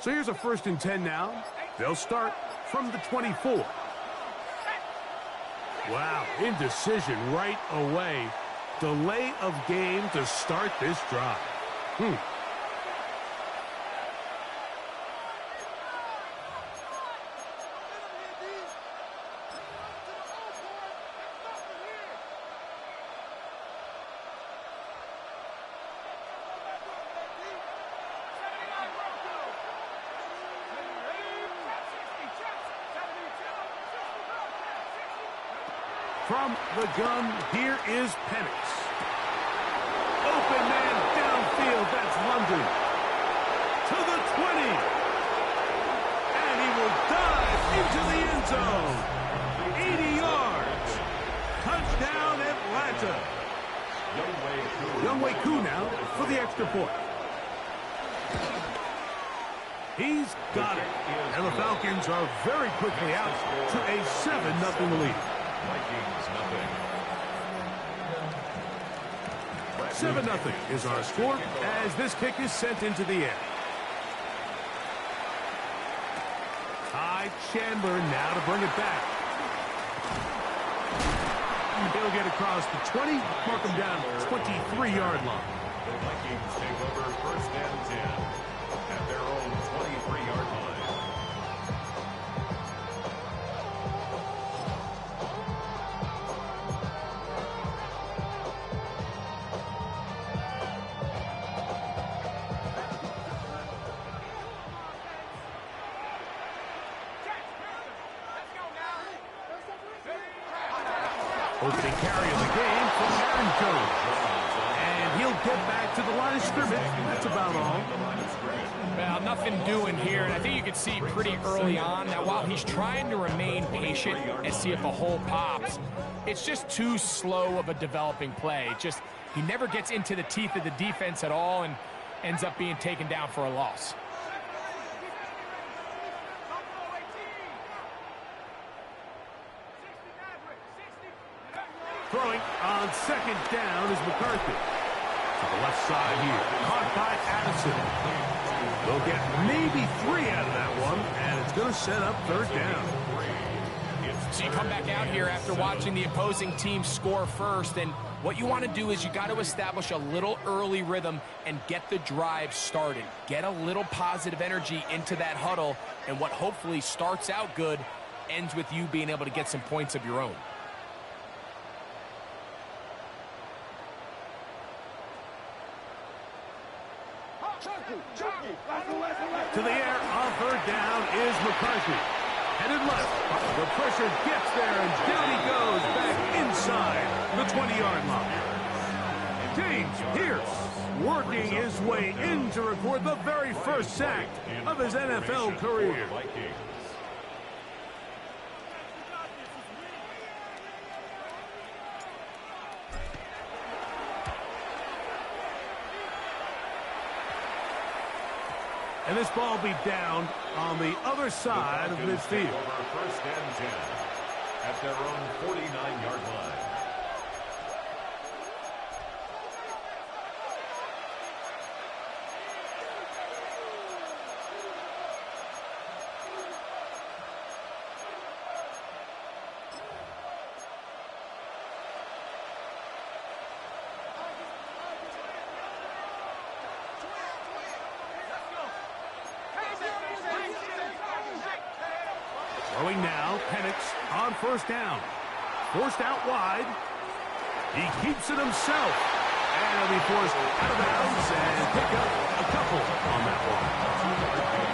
So here's a 1st and 10 now. They'll start from the 24. Wow, indecision right away. Delay of game to start this drive. From the gun, here is Penix. Open man downfield, that's London. To the 20. And he will dive into the end zone. 80 yards. Touchdown, Atlanta. Younghoe Koo now for the extra point. He's got it. And the Falcons are very quickly out to a 7-0 lead. 7-0 is our score as this kick is sent into the air. Ty Chandler now to bring it back. He'll get across the 20, mark him down 23-yard line. The Vikings take over 1st and 10 at their own 23-yard line. Opening carry of the game from Aaron Jones. And he'll get back to the line of scrimmage. That's about all. Well, nothing doing here, and I think you can see pretty early on that while he's trying to remain patient and see if a hole pops, it's just too slow of a developing play. He never gets into the teeth of the defense at all and ends up being taken down for a loss. Throwing on 2nd down is McCarthy. To the left side here. Caught by Addison. They'll get maybe 3 out of that one, and it's going to set up 3rd down. So you come back out here after watching the opposing team score first, and what you want to do is you got to establish a little early rhythm and get the drive started. Get a little positive energy into that huddle, and what hopefully starts out good ends with you being able to get some points of your own. To the air on 3rd down is McCarthy. Headed left. The pressure gets there, and down he goes back inside the 20-yard line. James Pierce working his way in to record the very first sack of his NFL career. And this ball be down on the other side of midfield. Over 1st and 10 at their own 49-yard line. Throwing now, Penix on 1st down. Forced out wide. He keeps it himself. And he'll be forced out of bounds and pick up a couple on that one.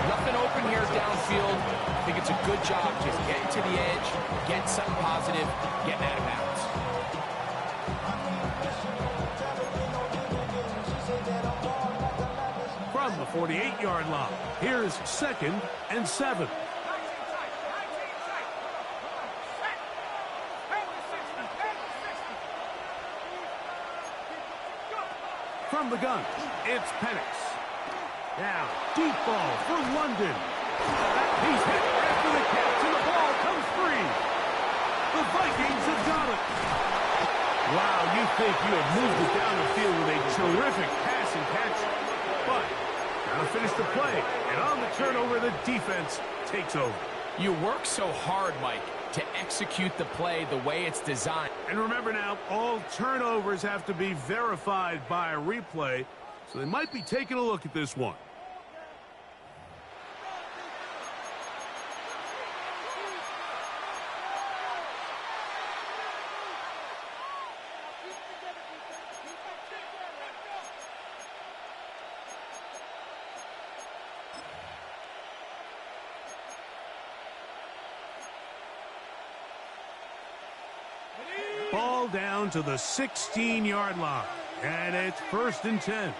Nothing open here downfield. I think it's a good job just getting to the edge, getting something positive, getting out of bounds. From the 48-yard line, here's 2nd and 7. From the gun, it's Penix. Now, deep ball for London. He's hit after the catch, and the ball comes free. The Vikings have got it. Wow, you think you have moved it down the field with a terrific pass and catch, but Got to finish the play. And on the turnover, the defense takes over. You work so hard, Mike, to execute the play the way it's designed. And remember now, all turnovers have to be verified by a replay, so they might be taking a look at this one. Ball down to the 16-yard line, and it's 1st and 10.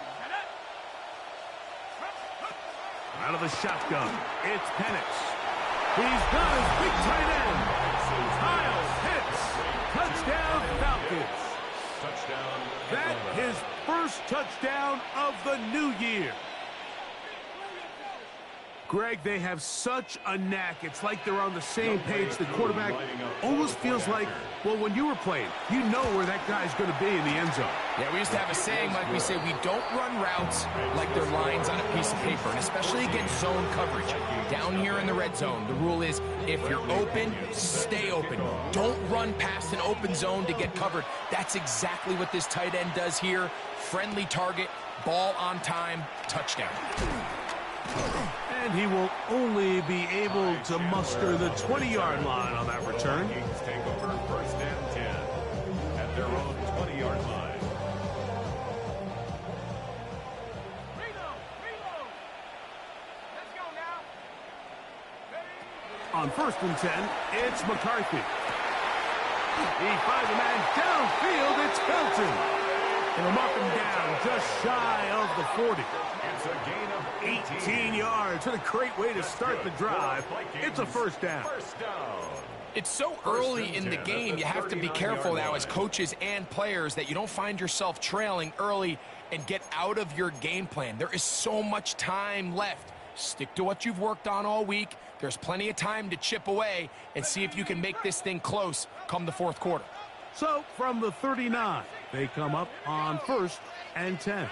Out of the shotgun, it's Penix. He's got his big tight end. Kyle Pitts. Touchdown, Falcons. Touchdown. That his first touchdown of the new year. Greg, they have such a knack. It's like they're on the same page. The quarterback almost feels like, well, when you were playing, you know where that guy's going to be in the end zone. Yeah, we used to have a saying, like we say, we don't run routes like they're lines on a piece of paper, and especially against zone coverage. Down here in the red zone, the rule is if you're open, stay open. Don't run past an open zone to get covered. That's exactly what this tight end does here. Friendly target, ball on time, touchdown. And he will only be able to muster the 20-yard line on that return. Vikings take over 1st and 10 at their own 20-yard line. On 1st and 10, it's McCarthy. He finds a man downfield. It's Felton. And him up and down, just shy of the 40. It's a gain of 18 yards. What a great way to start the drive. It's a 1st down. First down. It's so early in the game, you have to be careful now as coaches and players that you don't find yourself trailing early and get out of your game plan. There is so much time left. Stick to what you've worked on all week. There's plenty of time to chip away and see if you can make this thing close come the 4th quarter. So from the 39, they come up on 1st and 10.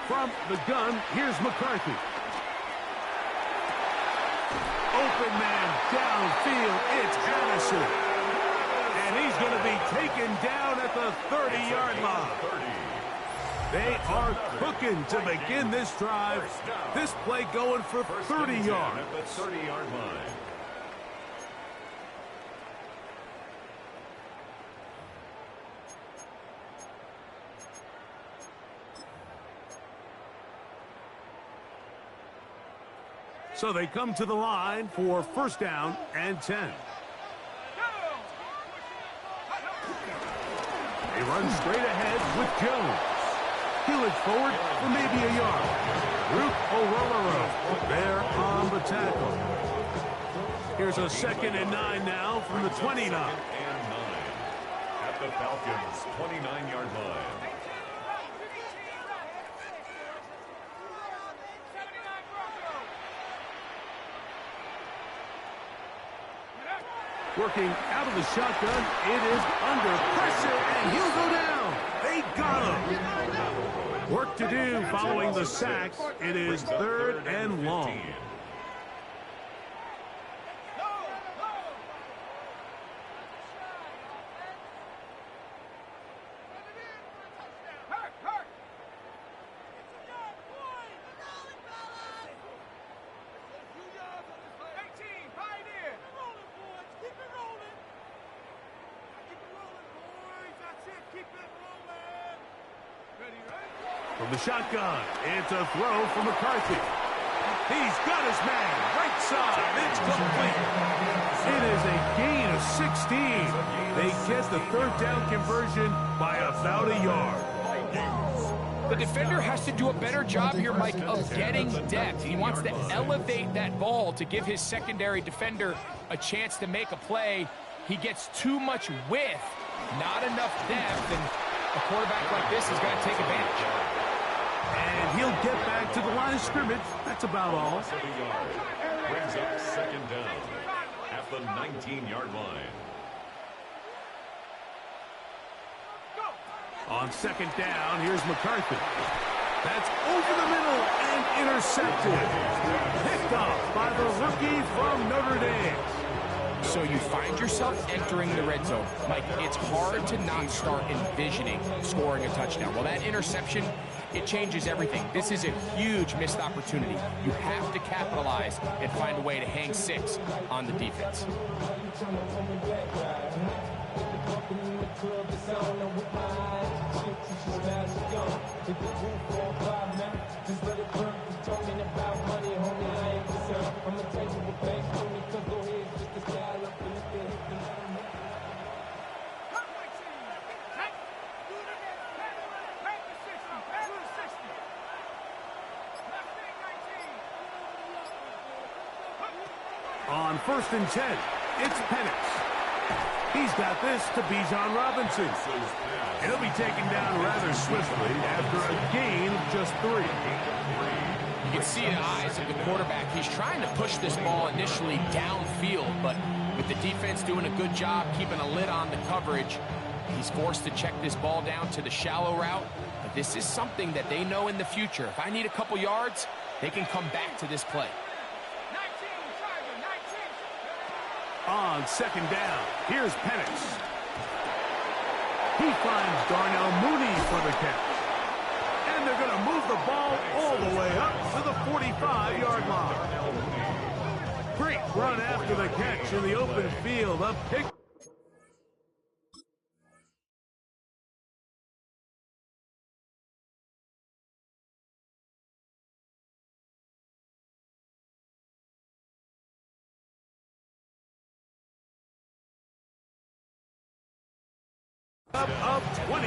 From the gun, here's McCarthy. Open man downfield, it's Addison. And he's going to be taken down at the 30-yard line. They are cooking to begin this drive. This play going for 30 yards. At the 30-yard line. So they come to the line for 1st down and 10. They run straight ahead with Jones. He'll it forward for maybe a yard. Root O'Rollero there on the tackle. Here's a 2nd and 9 now from the 29. 2nd and 9 at the Falcons' 29-yard line. Working out of the shotgun, it is under pressure, and he'll go down. They got him. Work to do following the sack. It is 3rd and long. From the shotgun, it's a throw from McCarthy. He's got his man, right side, it's complete. It is a gain of 16. They get the 3rd down conversion by about a yard. The defender has to do a better job here, Mike, of getting depth. He wants to elevate that ball to give his secondary defender a chance to make a play. He gets too much width, not enough depth, and a quarterback like this is going to take advantage. And he'll get back to the line of scrimmage. That's about all. Brings up 2nd down. at the 19-yard line. On second down, here's McCarthy. That's over the middle and intercepted. Picked off by the rookie from Notre Dame. So you find yourself entering the red zone. Mike, it's hard to not start envisioning scoring a touchdown. Well, that interception, it changes everything. This is a huge missed opportunity. You have to capitalize and find a way to hang 6 on the defense. On 1st and 10, it's Penix. He's got this to Bijan Robinson. And he'll be taken down rather swiftly after a gain of just 3. You can see in the eyes of the quarterback, he's trying to push this ball initially downfield, but with the defense doing a good job keeping a lid on the coverage, he's forced to check this ball down to the shallow route. But this is something that they know in the future. If I need a couple yards, they can come back to this play. On 2nd down, here's Penix. He finds Darnell Mooney for the catch. And they're going to move the ball all the way up to the 45-yard line. Great run after the catch in the open field. A pick. Of 24.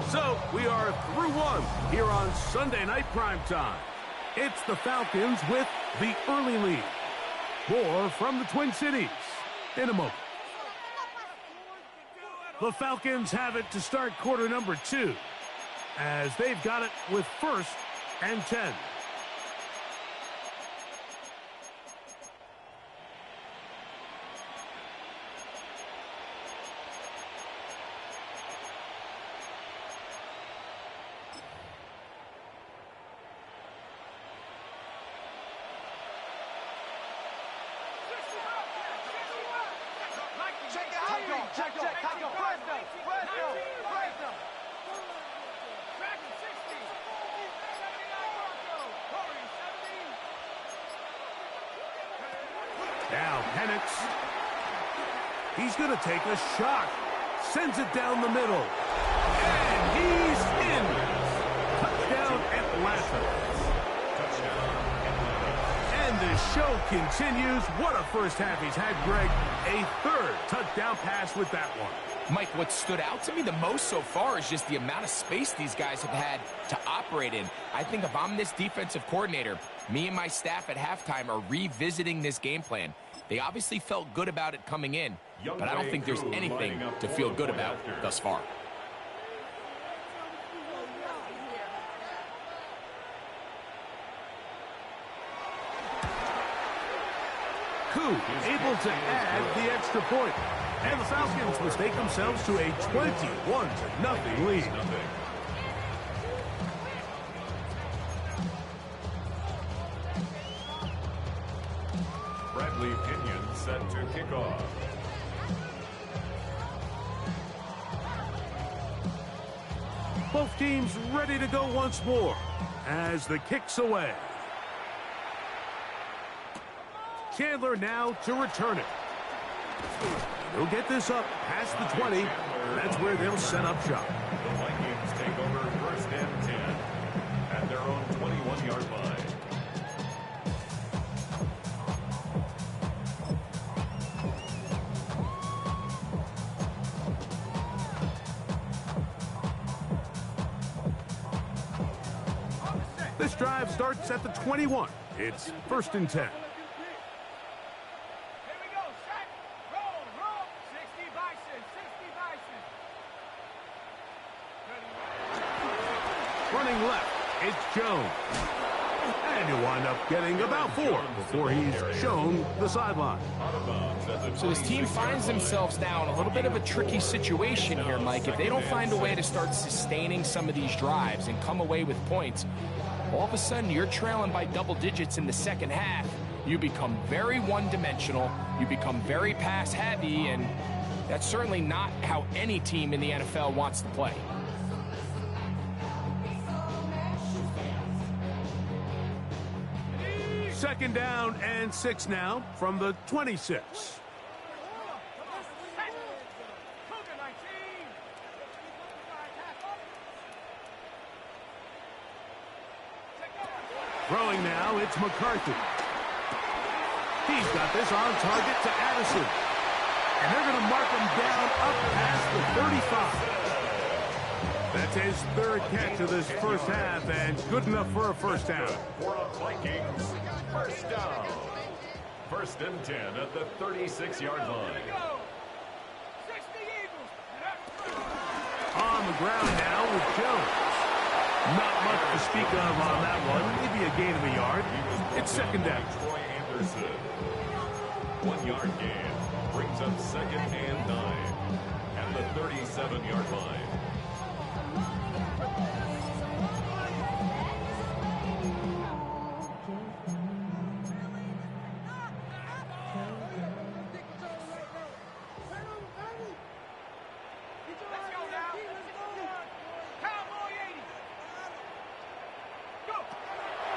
So we are through one here on Sunday Night Primetime. It's the Falcons with the early lead. More from the Twin Cities in a moment. The Falcons have it to start quarter number 2 as they've got it with 1st and 10. Now Penix. He's going to take a shot. Sends it down the middle. And he's in. Touchdown Atlanta. And the show continues. What a first half he's had, Greg. A 3rd touchdown pass with that one. Mike, what stood out to me the most so far is just the amount of space these guys have had to operate in. I think if I'm this defensive coordinator, me and my staff at halftime are revisiting this game plan. They obviously felt good about it coming in, but I don't think there's anything to feel good about thus far. Koo able to add the extra point. And the Falcons mistake themselves to a 21-0 lead. Bradley Pinion set to kick off. Both teams ready to go once more as the kick's away. Chandler now to return it. He'll get this up past the 20. That's where they'll set up shop. The Vikings take over 1st and 10 at their own 21-yard line. This drive starts at the 21. It's 1st and 10. Running left, it's Jones. And he'll wind up getting about 4 before he's shown the sideline. So his team finds themselves now in a little bit of a tricky situation here, Mike. If they don't find a way to start sustaining some of these drives and come away with points, all of a sudden you're trailing by double digits in the second half. You become very one-dimensional, you become very pass-heavy, and that's certainly not how any team in the NFL wants to play. Second down and 6 now from the 26. Throwing now, it's McCarthy. He's got this on target to Addison. And they're going to mark him down up past the 35. That's his third catch of this first half, and good enough for a first down. For a Vikings first down. First and 10 at the 36-yard line. On the ground now with Jones. Not much to speak of on that one. Maybe a gain of a yard. It's second down. Troy Anderson. 1-yard gain brings up second and 9 at the 37-yard line.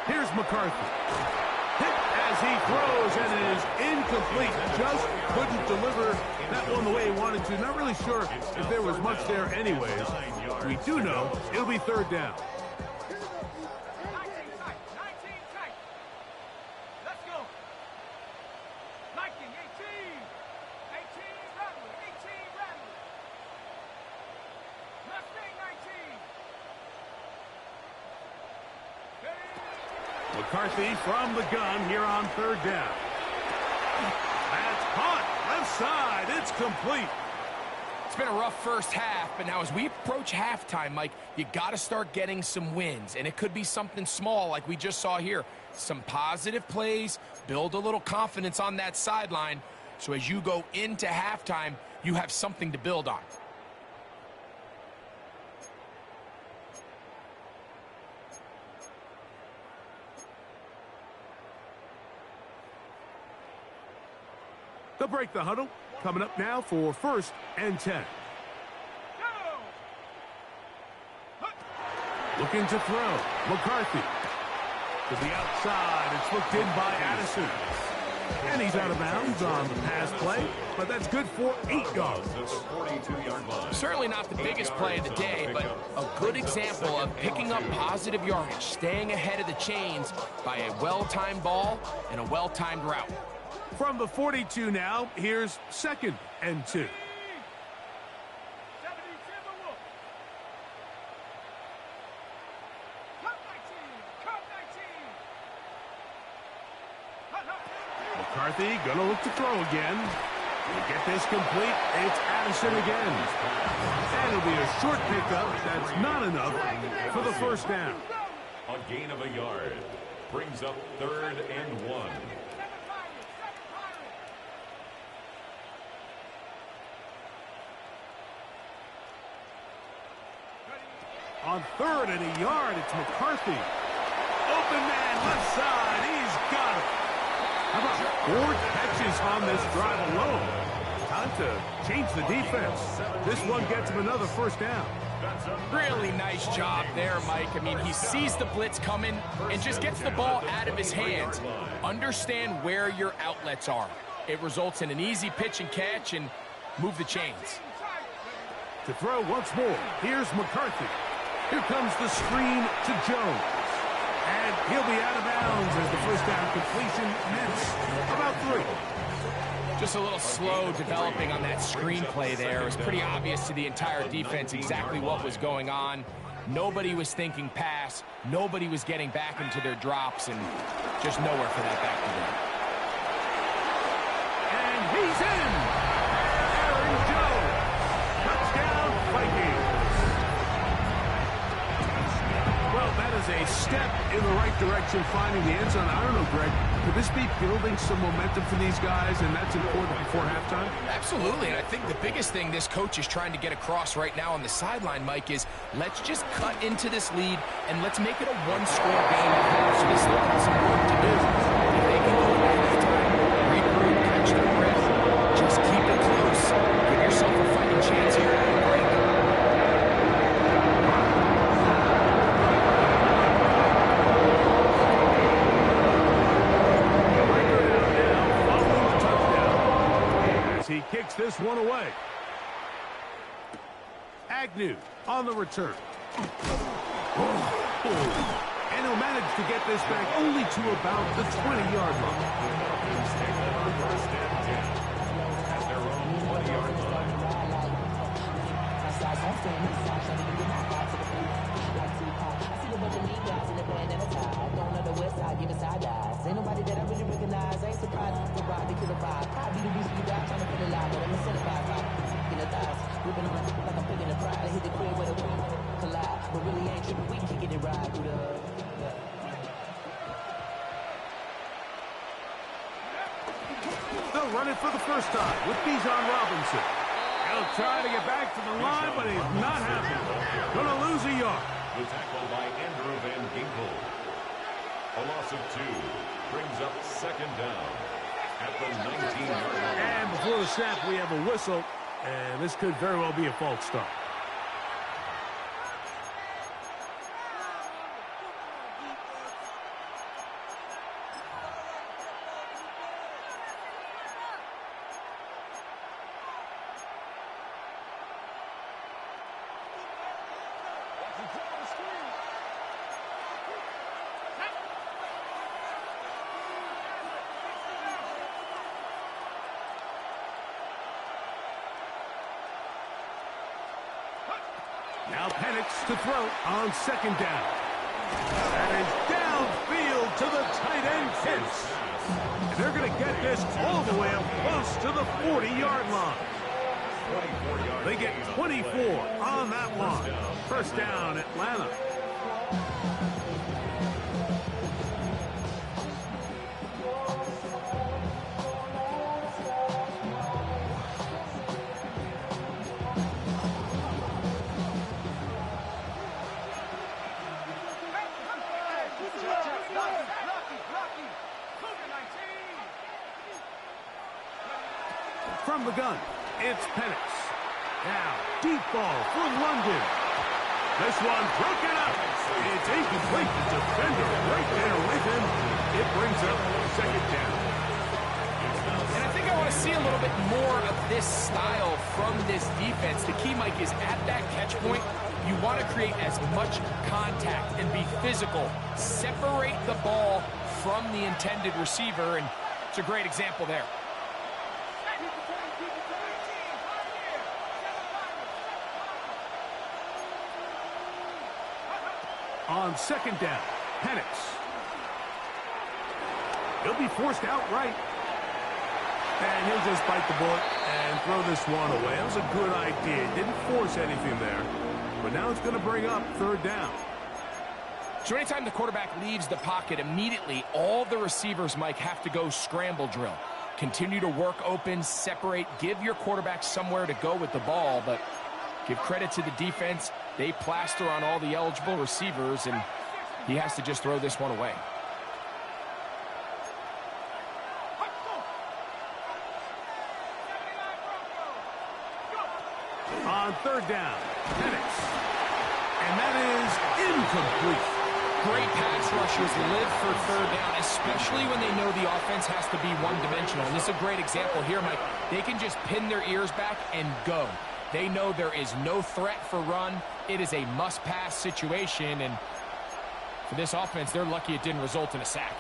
Here's McCarthy. Hit as he throws, and it is incomplete. Just couldn't deliver that one the way he wanted to. Not really sure if there was much there anyways. We do know it'll be third down. McCarthy from the gun here on third down. That's caught. Left side. It's complete. It's been a rough first half, but now as we approach halftime, Mike, you got to start getting some wins. And it could be something small like we just saw here. Some positive plays, build a little confidence on that sideline. So as you go into halftime, you have something to build on. They'll break the huddle. Coming up now for first and 10. Looking to throw. McCarthy. To the outside. It's looked in by Addison. And he's out of bounds on the pass play, but that's good for 8 yards. Certainly not the biggest play of the day, but a good example of picking up positive yardage, staying ahead of the chains by a well-timed ball and a well-timed route. From the 42 now, here's second and 2. McCarthy gonna look to throw again. To get this complete, it's Addison again. And it'll be a short pickup. That's not enough for the first down. A gain of a yard brings up third and 1. On third and a yard, it's McCarthy. Open man, left side, he's got it. How about 4 catches on this drive alone? Time to change the defense. This one gets him another first down. Really nice job there, Mike. I mean, he sees the blitz coming and just gets the ball out of his hands. Understand where your outlets are. It results in an easy pitch and catch and move the chains. To throw once more, here's McCarthy. Here comes the screen to Jones. And he'll be out of bounds as the first down completion nets about 3. Just a little slow developing on that screenplay there. It was pretty obvious to the entire defense exactly what was going on. Nobody was thinking pass. Nobody was getting back into their drops, and just nowhere for that back to go. And he's in! Aaron Jones! Touchdown, Vikings! in the right direction, finding the end zone. I don't know, Greg, could this be building some momentum for these guys, and that's important before halftime? Absolutely, and I think the biggest thing this coach is trying to get across right now on the sideline, Mike, is let's just cut into this lead, and let's make it a one-score game at half. So they still have some work to do. If they can go into halftime, regroup, catch their breath, just keep it close, give yourself a fighting chance here at the break. He kicks this one away. Agnew on the return. And he'll manage to get this back only to about the 20-yard line. First and 10 at their own 20-yard line. Ain't nobody that I really recognize. I ain't surprised to ride the killer vibe. I be the beast you got trying to feel alive, but I'm incentivized by in the thighs. Whipping on like I'm picking a pride. I hit the crib where the wind collide. But really ain't tripping. We kicking it right through the hood. They'll run it for the first time with Bijan Robinson. He'll try to get back to the line, but he's not happy. Gonna lose a yard. The tackle by Andrew Van Ginkel. A loss of 2 brings up second down at the 19-yard line. And before the snap, we have a whistle, and this could very well be a false start. Now Penix to throw on second down. That is downfield to the tight end, Pitts. And they're going to get this all the way up close to the 40-yard line. They get 24 on that one. First down, Atlanta. From the gun, it's Penix. Now, deep ball for London. This one broken up. It's incomplete. The defender right there with him. It brings up second down. And I think I want to see a little bit more of this style from this defense. The key, Mike, is at that catch point, you want to create as much contact and be physical. Separate the ball from the intended receiver, and it's a great example there. On second down, Penix. He'll be forced outright. And he'll just bite the bullet and throw this one away. That was a good idea. Didn't force anything there. But now it's going to bring up third down. So anytime the quarterback leaves the pocket, immediately all the receivers, Mike, have to go scramble drill. Continue to work open, separate, give your quarterback somewhere to go with the ball, but give credit to the defense. They plaster on all the eligible receivers, and he has to just throw this one away. On third down, Penix. And that is incomplete. Great pass rushers live for third down, especially when they know the offense has to be one-dimensional. And this is a great example here, Mike. They can just pin their ears back and go. They know there is no threat for run. It is a must-pass situation, and for this offense, they're lucky it didn't result in a sack.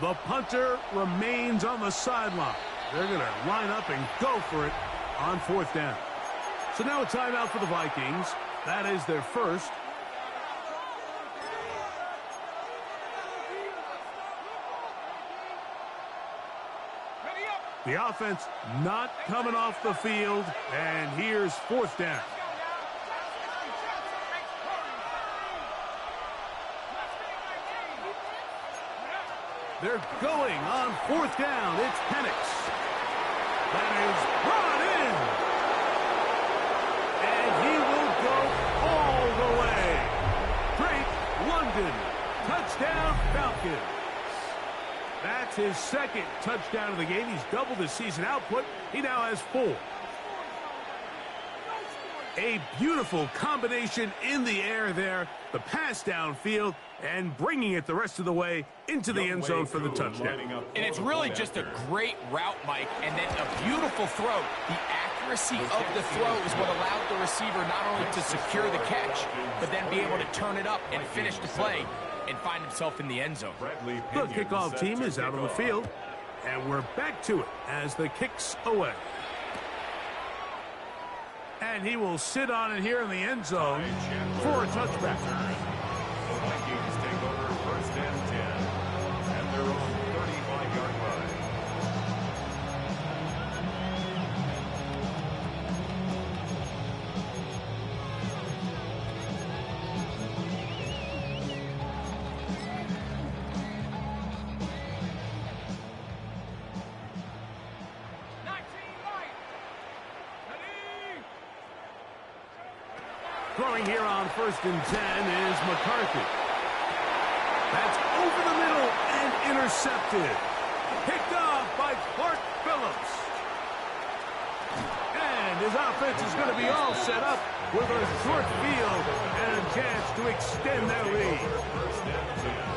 The punter remains on the sideline. They're going to line up and go for it on fourth down. So now a timeout for the Vikings. That is their first. The offense not coming off the field, and here's 4th down. They're going on 4th down. It's Penix. That is brought in. And he will go all the way. Drake London. Touchdown Falcons. That's his 2nd touchdown of the game. He's doubled his season output. He now has 4. A beautiful combination in the air there. The pass downfield and bringing it the rest of the way into the end zone for the touchdown. And it's really just a great route, Mike, and then a beautiful throw. The accuracy of the throw is what allowed the receiver not only to secure the catch, but then be able to turn it up and finish the play and find himself in the end zone. The kickoff team is out on the field, and we're back to it as the kick's away. And he will sit on it here in the end zone for a touchback. The Vikings take over 1st and 10 at their own 35-yard line. Throwing here on 1st and 10 is McCarthy. That's over the middle and intercepted. Picked off by Clark Phillips. And his offense is going to be all set up with a short field and a chance to extend their lead.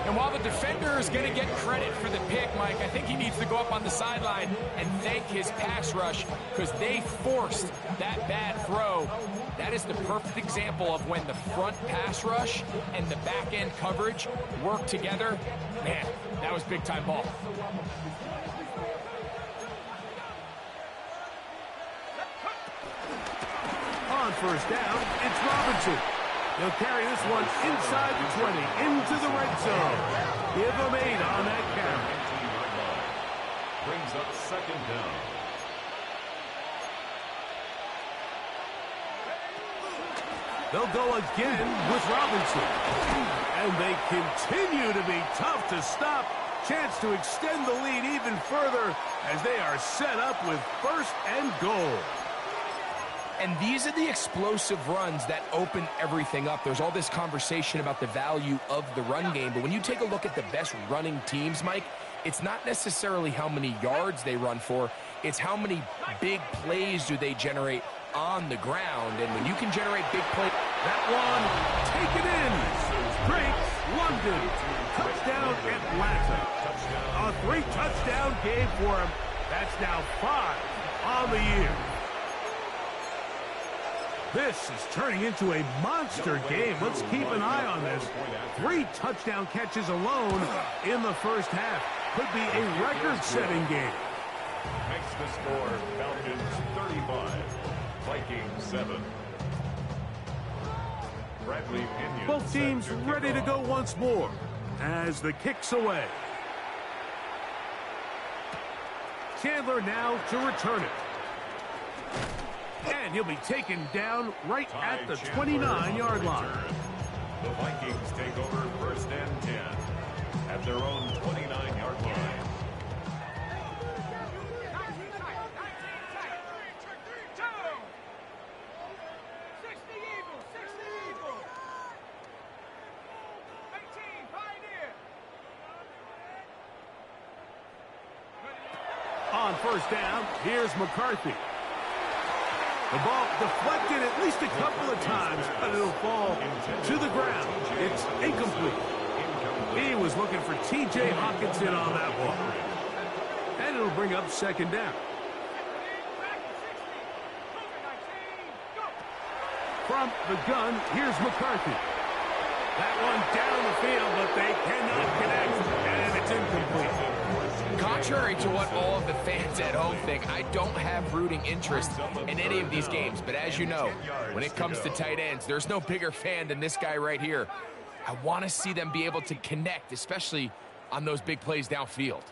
And while the defender is going to get credit for the pick, Mike, I think he needs to go up on the sideline and thank his pass rush because they forced that bad throw. That is the perfect example of when the front pass rush and the back end coverage work together. Man, that was big-time ball. On 1st down, it's Robinson. He'll carry this one inside the 20, into the red zone. Give him 8 on that carry. Brings up 2nd down. They'll go again with Robinson. And they continue to be tough to stop. Chance to extend the lead even further as they are set up with 1st and goal. And these are the explosive runs that open everything up. There's all this conversation about the value of the run game, but when you take a look at the best running teams, Mike, it's not necessarily how many yards they run for, it's how many big plays do they generate on the ground. And when you can generate big plays... That one, taken in. Drake London. Touchdown Atlanta. A 3-touchdown game for him. That's now 5 on the year. This is turning into a monster game. Let's keep an eye on this. 3 touchdown catches alone in the 1st half. Could be a record-setting game. Makes the score Falcons 35, Vikings 7. Bradley Pinion. Both teams ready to go once more as the kick's away. Chandler now to return it. And he'll be taken down right at the 29-yard line. The Vikings take over 1st and 10 at their own 29-yard line. On 1st down, here's McCarthy. The ball deflected at least a couple of times, but it'll fall to the ground. It's incomplete. He was looking for T.J. Hawkinson on that one. And it'll bring up 2nd down. From the gun, here's McCarthy. That one down the field, but they cannot connect, and it's incomplete. Contrary to what all of the fans at home think, I don't have rooting interest in any of these games. But as you know, when it comes to tight ends, there's no bigger fan than this guy right here. I want to see them be able to connect, especially on those big plays downfield.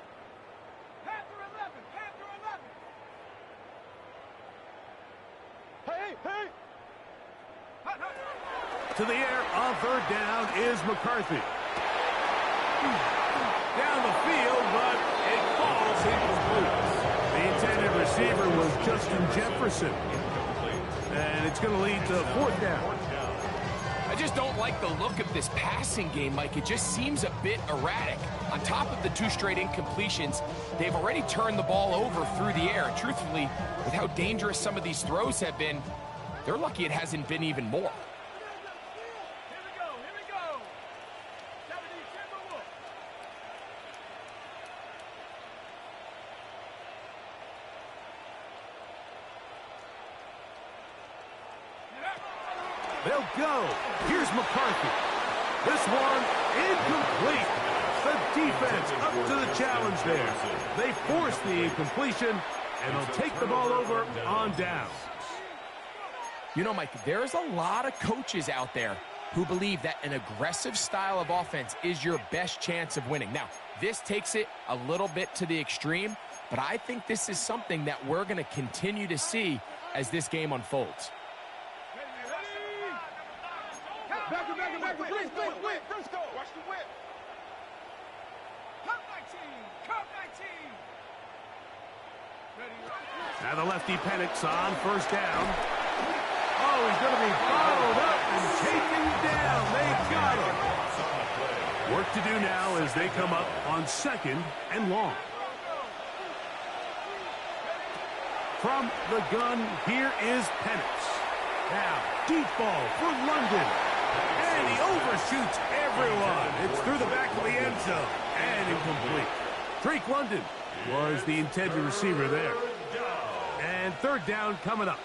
To the air on third down is McCarthy. Down the field, but it falls incomplete. The intended receiver was Justin Jefferson. And it's going to lead to fourth down. I just don't like the look of this passing game, Mike. It just seems a bit erratic. On top of the 2 straight incompletions, they've already turned the ball over through the air. And truthfully, with how dangerous some of these throws have been, they're lucky it hasn't been even more. They'll go. Here's McCarthy. This one incomplete. The defense up to the challenge there. They force the incompletion, and they'll take the ball over on down. You know, Mike, there's a lot of coaches out there who believe that an aggressive style of offense is your best chance of winning. Now, this takes it a little bit to the extreme, but I think this is something that we're going to continue to see as this game unfolds. Back, whip. Watch the whip. Come 19. Now the lefty Penix on first down. Oh, he's going to be followed up and taken down. They got him. Work to do now as they come up on second and long. From the gun, here is Penix. Now, deep ball for London. And he overshoots everyone. It's through the back of the end zone. And incomplete. Drake London was the intended receiver there. And third down coming up.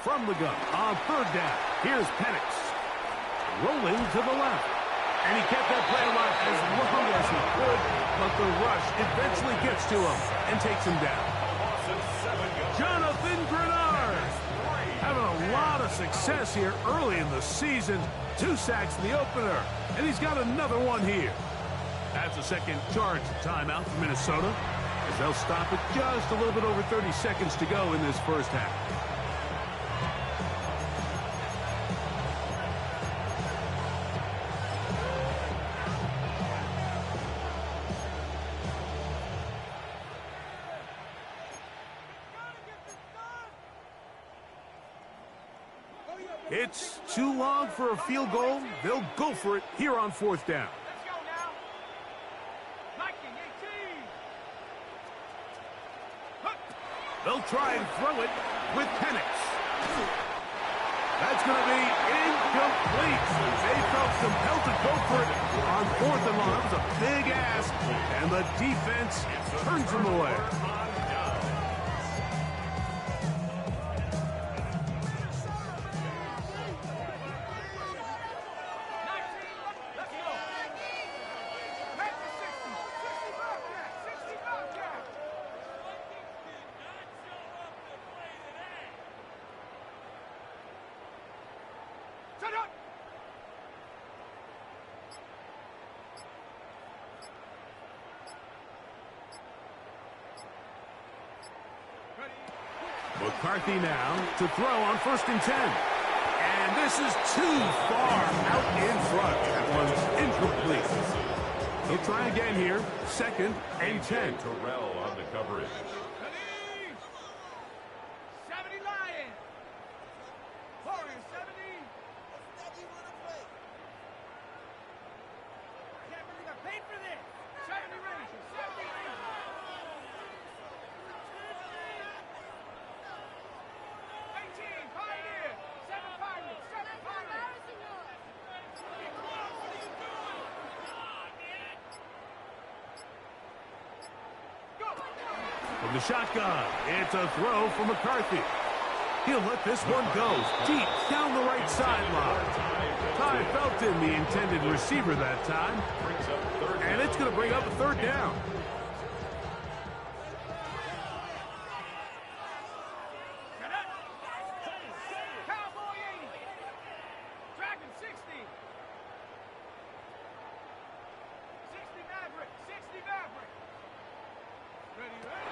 From the gun on third down, here's Penix. Rolling to the left. And he kept that play alive as long as he could, but the rush eventually gets to him and takes him down. Jonathan Grenard having a lot of success here early in the season. 2 sacks in the opener, and he's got another one here. That's a second charge timeout for Minnesota, as they'll stop it just a little bit over 30 seconds to go in this first half. It's too long for a field goal. They'll go for it here on fourth down. Let's go now. 18. They'll try and throw it with Penix. That's going to be incomplete. They felt compelled to go for it on fourth and long. That was a big ask, and the defense turns them away. McCarthy now to throw on 1st and 10. And this is too far out in front. That one's incomplete. He'll try again here. 2nd and 10. Terrell on the coverage. 70 Lions. 70. Can't believe I paid for this. 70 Rangers. 70 Rangers. 18 Pioneer. 7 Pirates. 7 Pirates. From the shotgun, it's a throw for McCarthy. He'll let this one go deep down the right sideline. Ty Felton, the intended receiver that time. And it's going to bring up a third down. Cowboy 80. Dragon 60. 60 Maverick. 60 Maverick. Ready, ready.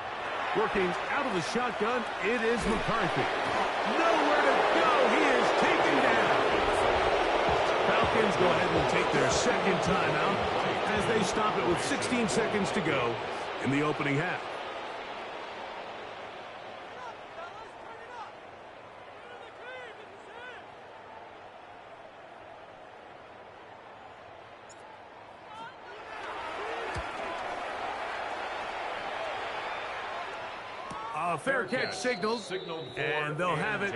Working out of the shotgun, it is McCarthy. Nowhere to go. He is taken down. Falcons go ahead and take their second timeout as they stop it with 16 seconds to go in the opening half. A fair catch signaled, and they'll have it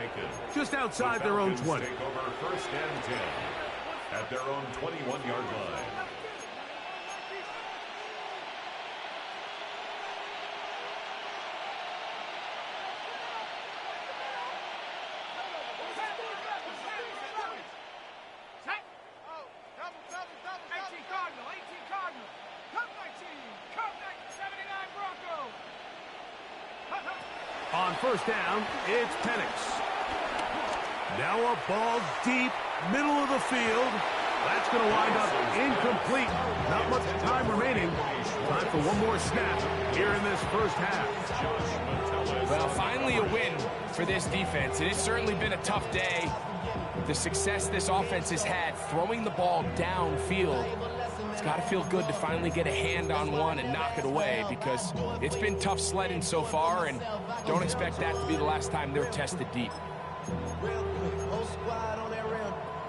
just outside their own 20. Take over first and 10 at their own 21-yard line. Set. 18 Cardinal. 18 Cardinal. Come 19. Come 79 Broncos. On first down, it's Penix. Now a ball deep, middle of the field. That's going to wind up incomplete. Not much time remaining. Time for one more snap here in this first half. Well, finally a win for this defense. It has certainly been a tough day. The success this offense has had throwing the ball downfield, it's got to feel good to finally get a hand on one and knock it away, because it's been tough sledding so far, and don't expect that to be the last time they're tested deep.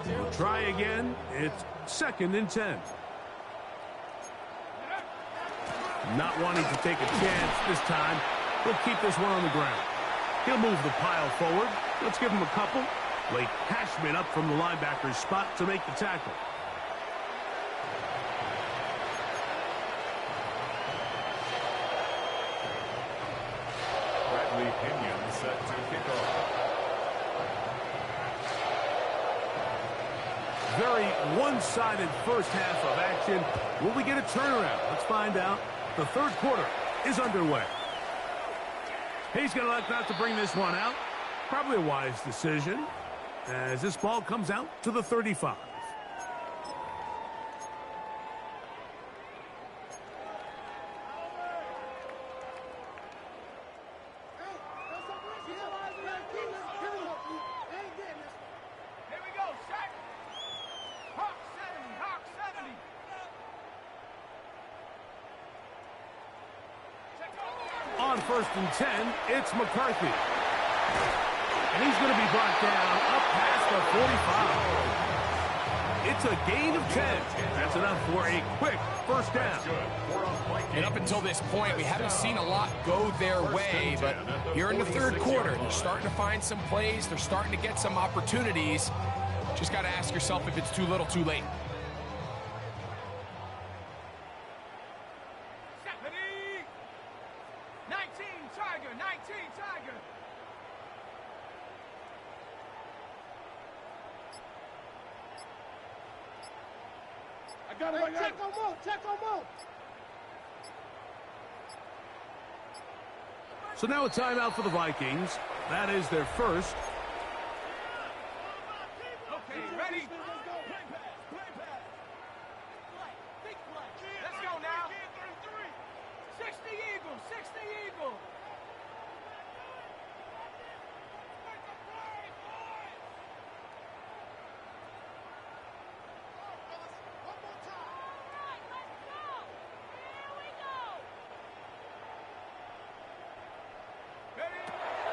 We'll try again. It's second and 10. Not wanting to take a chance this time. He'll keep this one on the ground. He'll move the pile forward. Let's give him a couple. Blake Cashman up from the linebacker's spot to make the tackle. Bradley Pinion set to kick off. Very one-sided first half of action. Will we get a turnaround? Let's find out. The third quarter is underway. He's going to elect not to bring this one out. Probably a wise decision, as this ball comes out to the 35. Here we go. Set. Hawk 70. Hawk 70. On first and 10, it's McCarthy. And he's going to be brought down up past the 45. It's a gain of 10. That's enough for a quick first down. And up until this point, we haven't seen a lot go their way, but here in the third quarter, they're starting to find some plays. They're starting to get some opportunities. Just got to ask yourself if it's too little, too late. Ready. 19 Tiger. 19 Tiger. I got it. Check on move. Check on move. So now a timeout for the Vikings. That is their first. Okay, ready? Let's go now. 60 Eagle, 60 Eagle.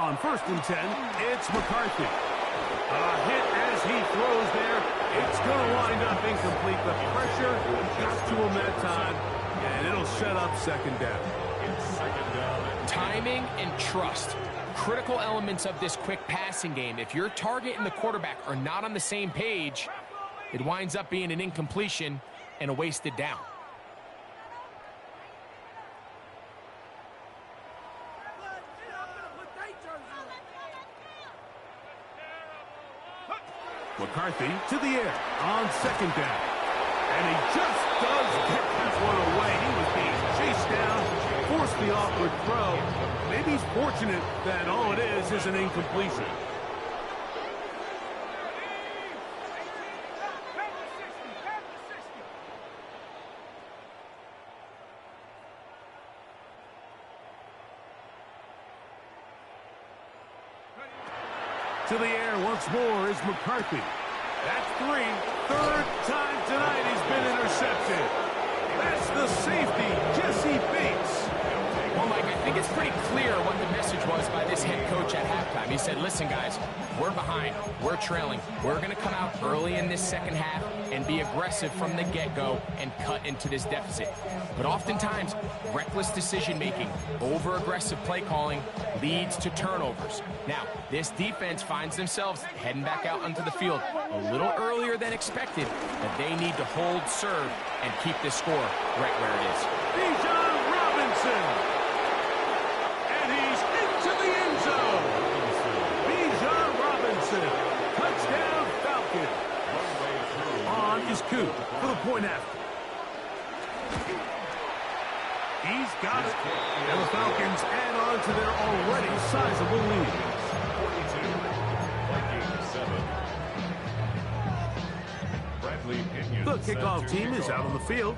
On first and 10, it's McCarthy. A hit as he throws there. It's going to wind up incomplete. The pressure got to him that time, and it'll set up second down. Timing and trust, critical elements of this quick passing game. If your target and the quarterback are not on the same page, it winds up being an incompletion and a wasted down. McCarthy to the air on second down. And he just does get that one away. He was being chased down, forced the awkward throw. Maybe he's fortunate that all it is an incompletion. To the air once more is McCarthy. That's 3. Third time tonight he's been intercepted. That's the safety, Jesse Bates. Well, Mike, I think it's pretty clear what the message was by this head coach at halftime. He said, listen, guys, we're behind. We're trailing. We're going to come out early in this second half and be aggressive from the get-go and cut into this deficit. But oftentimes, reckless decision-making, over-aggressive play calling leads to turnovers. Now, this defense finds themselves heading back out onto the field a little earlier than expected, but they need to hold serve and keep this score right where it is. Bijan Robinson. And he's into the end zone. Bijan Robinson. Touchdown Falcons. On is Coop for the point after. He's got it. And the Falcons add on to their already sizable lead. 42, Vikings 7. Bradley Pinion. The kickoff team is out on the field.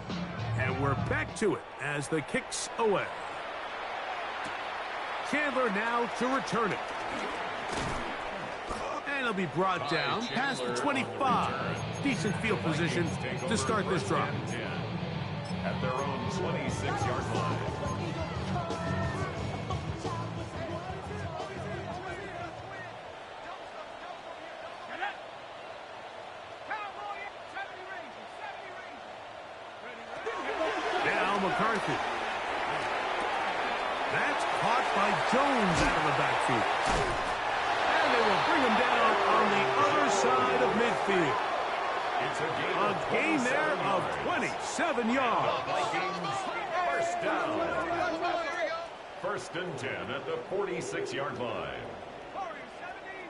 And we're back to it as the kick's away. Chandler now to return it. And it'll be brought down past the 25. Decent field position to start this drive. At their own 26-yard line. Now McCarthy. That's caught by Jones out of the backfield. And they will bring him down on the other side of midfield. It's A gain there of 27 yards. Vikings first down. First and 10 at the 46-yard line. 40, 70.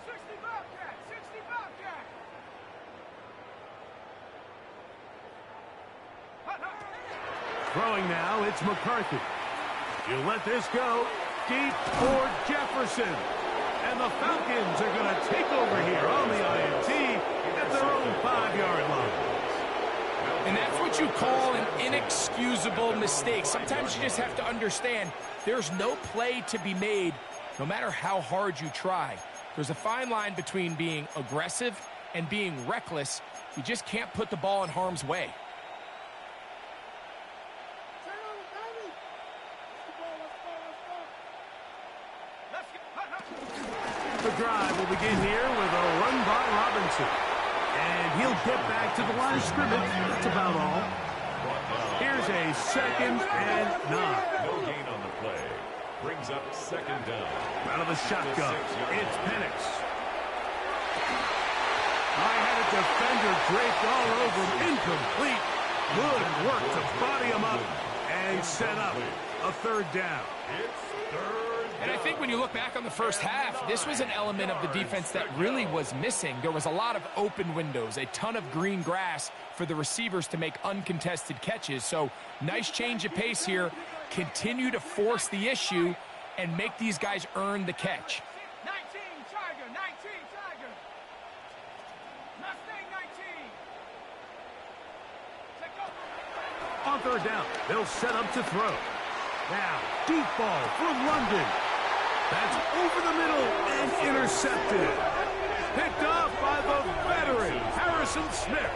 60 Bobcat, 60 Bobcat. Throwing now, it's McCarthy. You let this go deep for Jefferson. And the Falcons are going to take over here on the INT at their own 5-yard line. And that's what you call an inexcusable mistake. Sometimes you just have to understand there's no play to be made no matter how hard you try. There's a fine line between being aggressive and being reckless. You just can't put the ball in harm's way. The drive will begin here with a run by Robinson. And he'll get back to the line of scrimmage. That's about all. Here's a 2nd and 9. No gain on the play. Brings up 2nd down. Out of the shotgun, it's Penix. I had a defender draped all over him. Incomplete. Good work to body him up and set up a 3rd down. It's 3rd. And I think when you look back on the first half, this was an element of the defense that really was missing. There was a lot of open windows, a ton of green grass for the receivers to make uncontested catches. So nice change of pace here. Continue to force the issue and make these guys earn the catch. 19 Tiger, 19 Tiger. Mustang 19. Take over. On 3rd down, they'll set up to throw. Now, deep ball for London. That's over the middle and intercepted. Picked off by the veteran, Harrison Smith.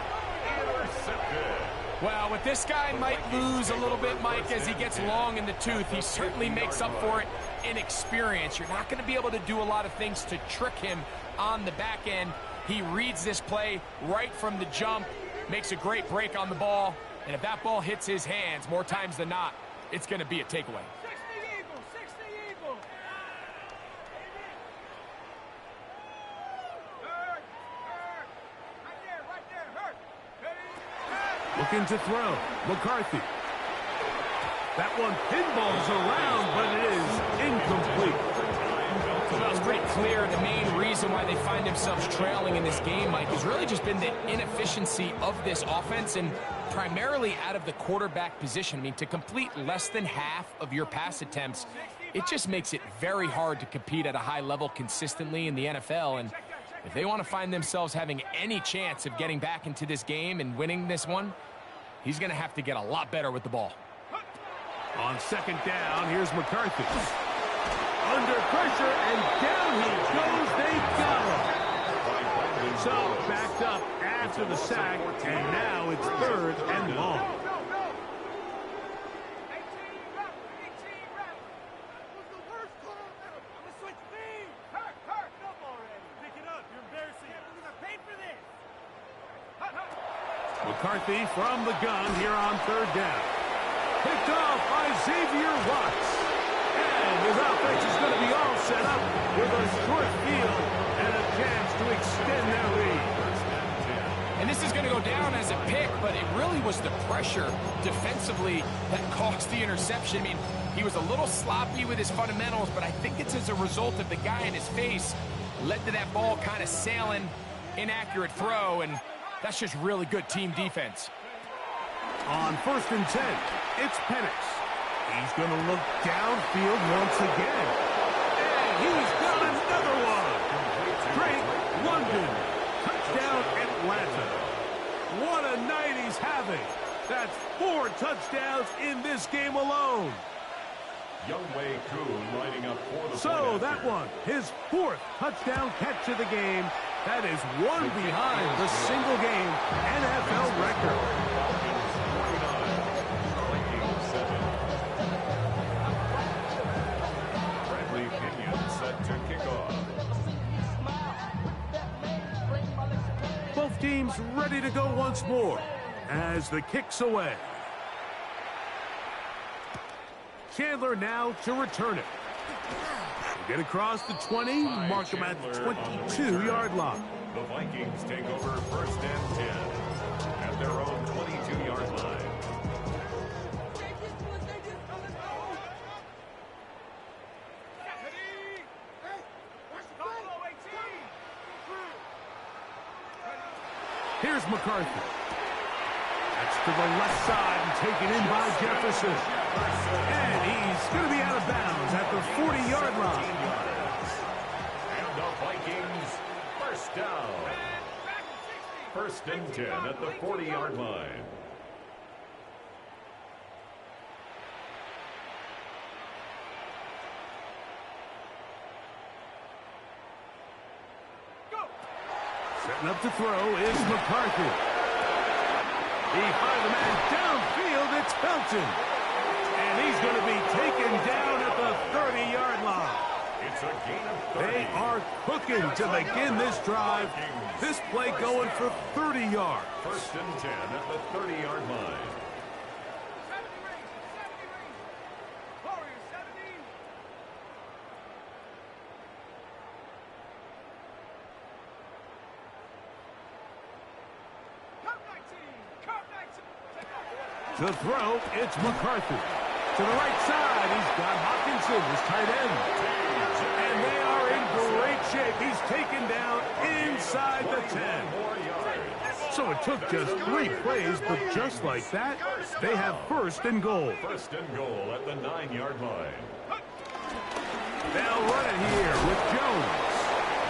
Intercepted. Well, what this guy might lose a little bit, Mike, as he gets long in the tooth, he certainly makes up for it in experience. You're not going to be able to do a lot of things to trick him on the back end. He reads this play right from the jump, makes a great break on the ball, and if that ball hits his hands more times than not, it's going to be a takeaway. 60 Eagle, 60 Eagle. Hurt. Right there, hurt. Looking to throw. McCarthy. That one pinballs around, but it is incomplete. Well, it's pretty clear the main reason why they find themselves trailing in this game, Mike, has really just been the inefficiency of this offense and primarily out of the quarterback position. I mean, to complete less than half of your pass attempts, it just makes it very hard to compete at a high level consistently in the NFL. And if they want to find themselves having any chance of getting back into this game and winning this one, he's going to have to get a lot better with the ball. On second down, here's McCarthy. Under pressure, and down he goes. They got him. So, backed up after the sack, and now it's third and long. McCarthy from the gun here on third down. Picked off by Xavier Watts. And his offense is going to be all set up with a short field and a chance to extend their lead. And this is going to go down as a pick, but it really was the pressure defensively that caused the interception. I mean, he was a little sloppy with his fundamentals, but I think it's as a result of the guy in his face led to that ball kind of sailing, inaccurate throw, and that's just really good team defense. On 1st and 10, it's Penix. He's going to look downfield once again. And he's got another one. Drake London. Touchdown Atlanta. What a night he's having. That's 4 touchdowns in this game alone. Youngway Kuhn lining up for the So that one, his 4th touchdown catch of the game. That is one behind the single game NFL record. Both teams ready to go once more as the kick's away. Chandler now to return it. Get across the 20, mark him at the 22-yard line. The Vikings take over 1st and 10 at their own 22-yard line. Here's McCarthy. That's to the left side and taken in by Jefferson. And he's going to be out of bounds at the 40-yard line. And the Vikings, 1st down. 1st and 10 at the 40-yard line. Setting up to throw is McCarthy. Behind the man downfield, it's Felton. And he's going to be taken down at the 30-yard line. It's a gain of 30. They are cooking to begin this drive. This play going for 30 yards. 1st and 10 at the 30-yard line. To throw, it's McCarthy. To the right side, he's got Hawkinson, his tight end. And they are in great shape. He's taken down inside the 10. So it took just 3 plays, but just like that, they have 1st and goal. 1st and goal at the 9-yard line. They'll run it here with Jones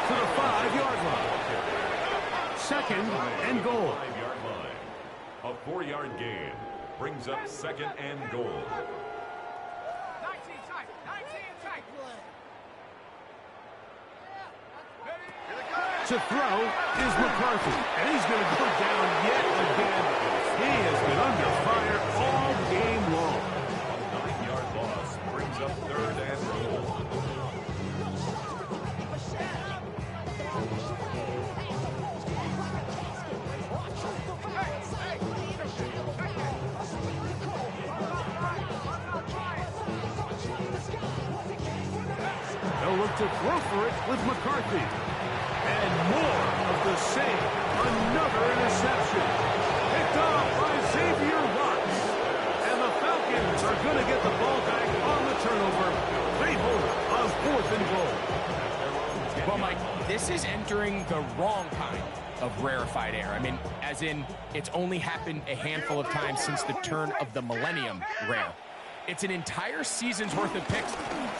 to the 5-yard line. 2nd and goal. 5-yard line. A 4-yard gain brings up 2nd and goal. 19 tight. 19 tight. To throw is McCarthy, and he's going to go down yet again. He has been under fire all game long. A 9-yard loss brings up 3rd and goal. They'll look to throw for it with McCarthy. And more of the same. Another interception. Picked off by Xavier Watts. And the Falcons are going to get the ball back on the turnover. They hold on 4th and goal. this is entering the wrong kind of rarefied air. I mean, as in, it's only happened a handful of times since the turn of the millennium rare. It's an entire season's worth of picks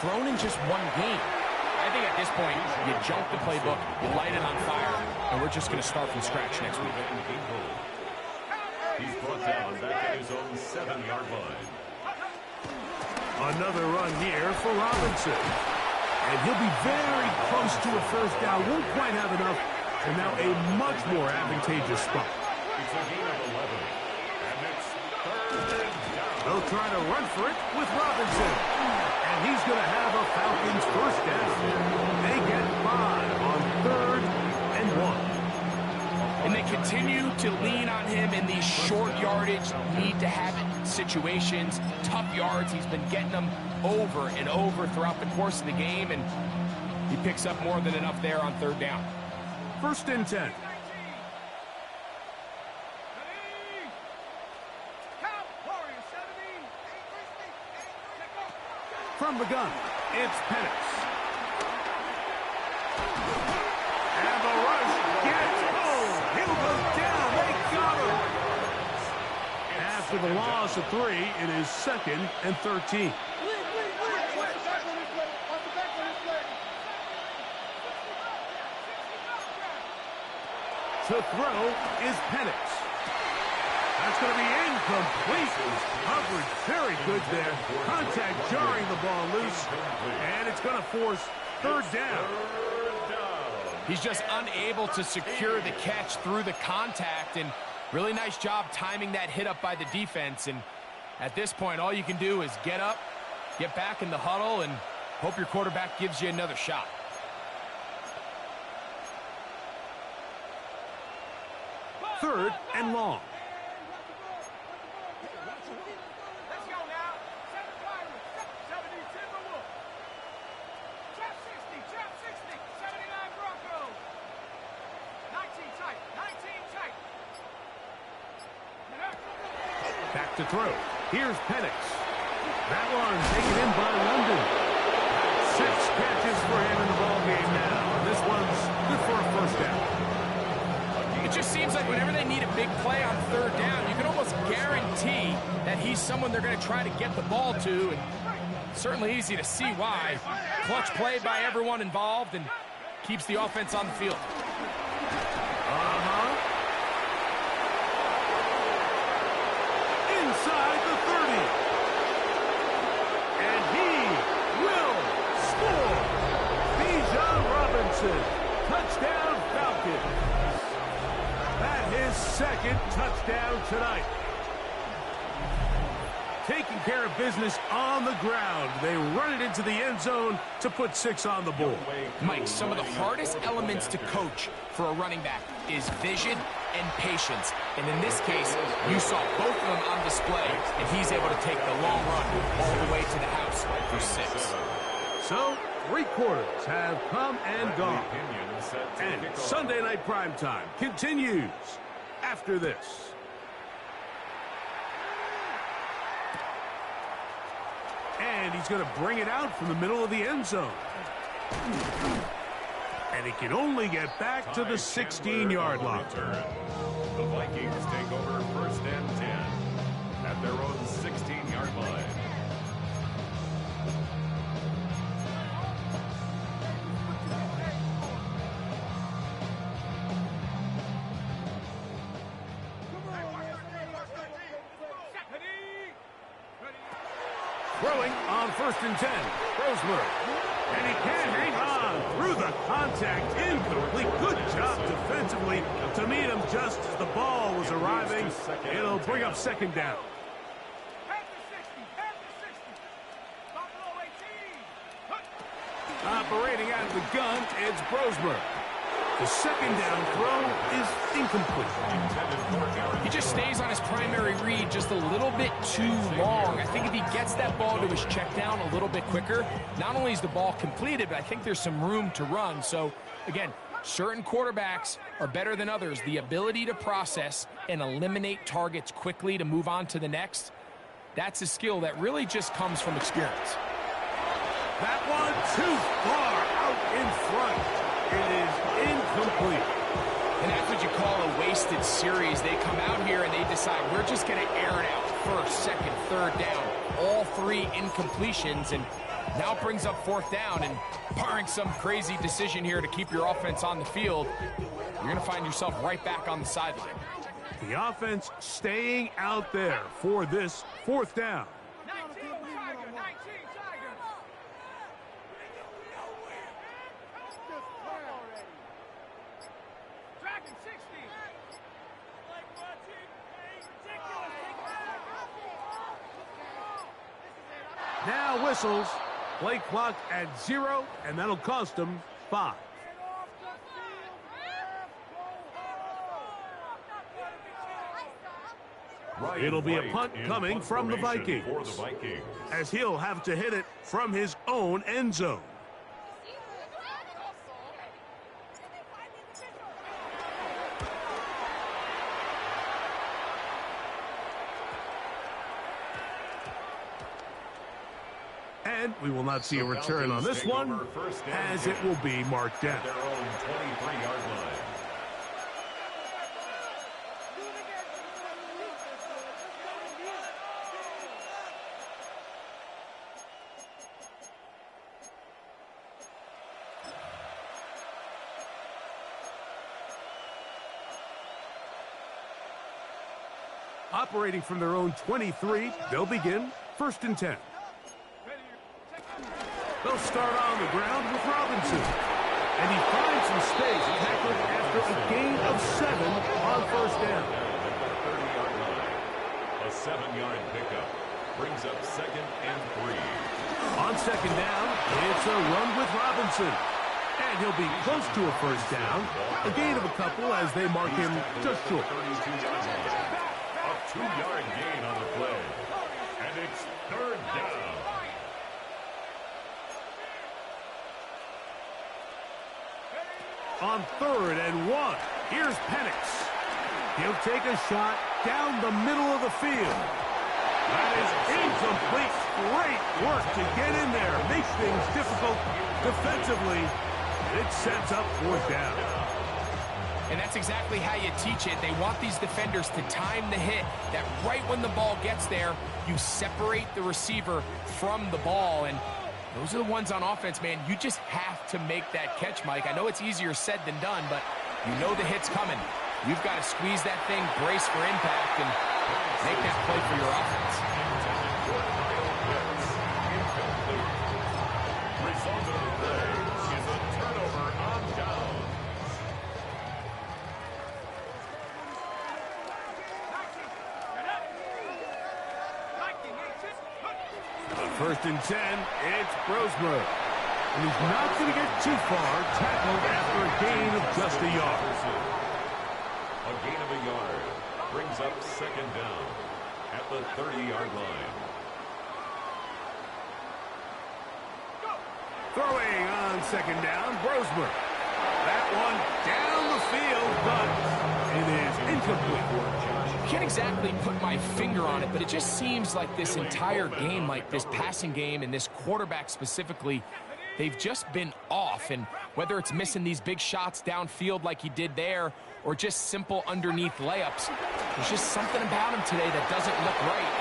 thrown in just one game. I think at this point, you jump the playbook, you light it on fire, and we're just going to start from scratch next week. He's brought down back at his own 7-yard line. Another run here for Robinson. And he'll be very close to a first down. Won't quite have enough. And now a much more advantageous spot. It's a gain of 11. And it's 3rd down. They'll try to run for it with Robinson. And he's going to have a Falcons first down. They get 5 on 3rd and 1. And they continue to lean on him in these short yardage, need to have it situations, tough yards. He's been getting them over and over throughout the course of the game, and he picks up more than enough there on 3rd down. 1st and 10. From the gun, it's Penix. And the rush gets home. He'll go down. They got him. After the loss of 3, it is 2nd and 13. To throw is Penix. That's going to be incomplete. Coverage very good there. Contact jarring the ball loose. And it's going to force 3rd down. He's just unable to secure the catch through the contact, and really nice job timing that hit up by the defense. And at this point, all you can do is get up, get back in the huddle, and hope your quarterback gives you another shot. Third and long. Let's go now. 7 Pirates, 70 Timberwolves. Trap 60, trap 60, 79 Broncos. 19 tight, 19 tight. Back to throw. Here's Penix. That one taken in by London. 6 catches for him in the ballgame now. This one's good for a first down. It just seems like whenever they need a big play on 3rd down, you can almost guarantee that he's someone they're going to try to get the ball to, and certainly easy to see why. Clutch play by everyone involved and keeps the offense on the field. Inside the 30. And he will score. Bijan Robinson. Touchdown Falcons. That his 2nd touchdown tonight. Taking care of business on the ground. They run it into the end zone to put 6 on the board. Mike, some of the hardest elements to coach for a running back is vision and patience. And in this case, you saw both of them on display, and he's able to take the long run all the way to the house for 6. So, 3 quarters have come and gone. And Sunday Night Primetime continues after this. And he's going to bring it out from the middle of the end zone. And he can only get back to the 16-yard line. The Vikings take over 1st and 10 at their own 16-yard line. Throwing on 1st and 10. Roseberg. And he can't hang on through the contact. Incomplete. Good job defensively to meet him just as the ball was arriving. It'll bring up 2nd down. Head to 60, head to 60. Buffalo 18. Operating out of the gun, it's Brosmer. The 2nd down throw is incomplete. He just stays on his primary read just a little bit too long. I think if he gets that ball to his check down a little bit quicker, not only is the ball completed, but I think there's some room to run. So, again, certain quarterbacks are better than others. The ability to process and eliminate targets quickly to move on to the next, that's a skill that really just comes from experience. That one too far out in front. It is incomplete. And that's what you call a wasted series. They come out here and they decide, we're just going to air it out. First, second, third down. All three incompletions, and now brings up fourth down. And barring some crazy decision here to keep your offense on the field, you're going to find yourself right back on the sideline. The offense staying out there for this fourth down. 19 Tiger, 19 Tiger. Dragon 60. Now whistles. Play clock at 0, and that'll cost them 5. It'll be a punt coming from the Vikings, as he'll have to hit it from his own end zone. And we will not see a return on this one, as it will be marked down. Their own 23-yard line. Operating from their own 23, they'll begin 1st and 10. They'll start on the ground with Robinson. And he finds some space, tackled after a gain of 7 on 1st down. A 7-yard pickup brings up 2nd and 3. On 2nd down, it's a run with Robinson. And he'll be close to a 1st down. A gain of a couple as they mark him just short. 32-yard line. A 2-yard gain on the play. And it's 3rd down. On 3rd and 1, here's Penix. He'll take a shot down the middle of the field. That is incomplete. Great work to get in there. Makes things difficult defensively. It sets up 4th down. And that's exactly how you teach it. They want these defenders to time the hit, that right when the ball gets there, you separate the receiver from the ball. And those are the ones on offense, man. You just have to make that catch, Mike. I know it's easier said than done, but you know the hit's coming. You've got to squeeze that thing, brace for impact, and make that play for your offense. Result of the play is a turnover on down. 1st and 10, it's Brosmer. And he's not going to get too far, tackled after a gain of just a yard. A gain of a yard brings up 2nd down at the 30-yard line. Throwing on 2nd down, Brosmer. That one down the field, but it is incomplete. Can't exactly put my finger on it, but it just seems like this entire game, like this passing game and this quarterback specifically, they've just been off. And whether it's missing these big shots downfield like he did there or just simple underneath layups, there's just something about him today that doesn't look right.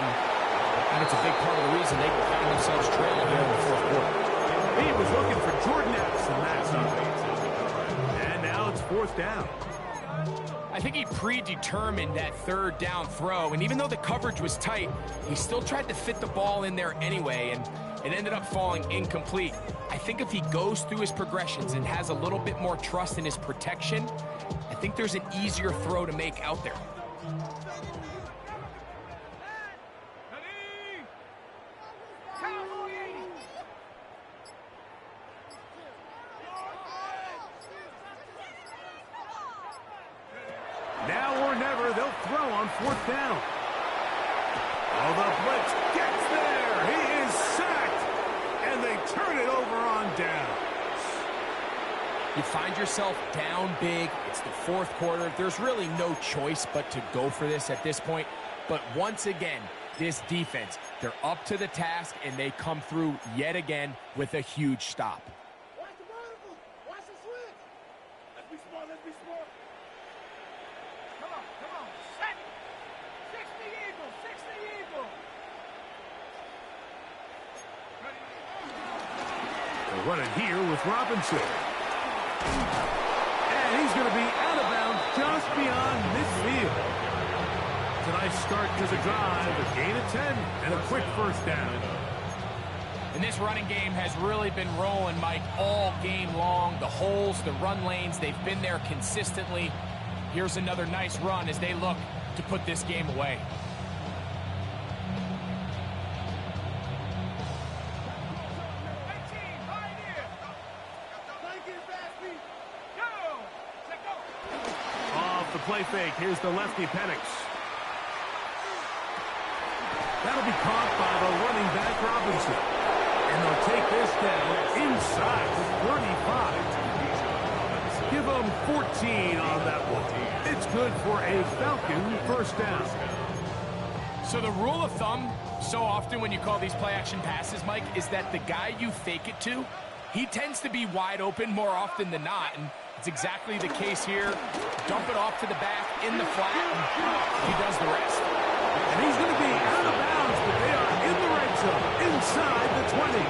And it's a big part of the reason they find themselves trailing here in the 4th quarter. He was looking for Jordan Addison that time. And now it's 4th down. I think he predetermined that 3rd down throw, and even though the coverage was tight, he still tried to fit the ball in there anyway, and it ended up falling incomplete. I think if he goes through his progressions and has a little bit more trust in his protection, I think there's an easier throw to make out there. Now or never, they'll throw on 4th down. Oh, the blitz gets there. He is sacked, and they turn it over on downs. You find yourself down big. It's the 4th quarter. There's really no choice but to go for this at this point. But once again, this defense, they're up to the task, and they come through yet again with a huge stop. Watch the vertical. Watch the switch. They'll run it here with Robinson. And he's going to be out of bounds just beyond midfield. It's a nice start to the drive, a gain of 10, and a quick first down. And this running game has really been rolling, Mike, all game long. The holes, the run lanes, they've been there consistently. Here's another nice run as they look to put this game away. Off the play fake, here's the lefty Penix. That'll be caught by the running back Robinson. And they'll take this down inside the 35. Give them 14 on that one. It's good for a Falcon first down. So the rule of thumb, so often when you call these play-action passes, Mike, is that the guy you fake it to, he tends to be wide open more often than not. And it's exactly the case here. Dump it off to the back in the flat, and he does the rest. And he's going to be out of bounds, but they are in the red zone, inside the 20.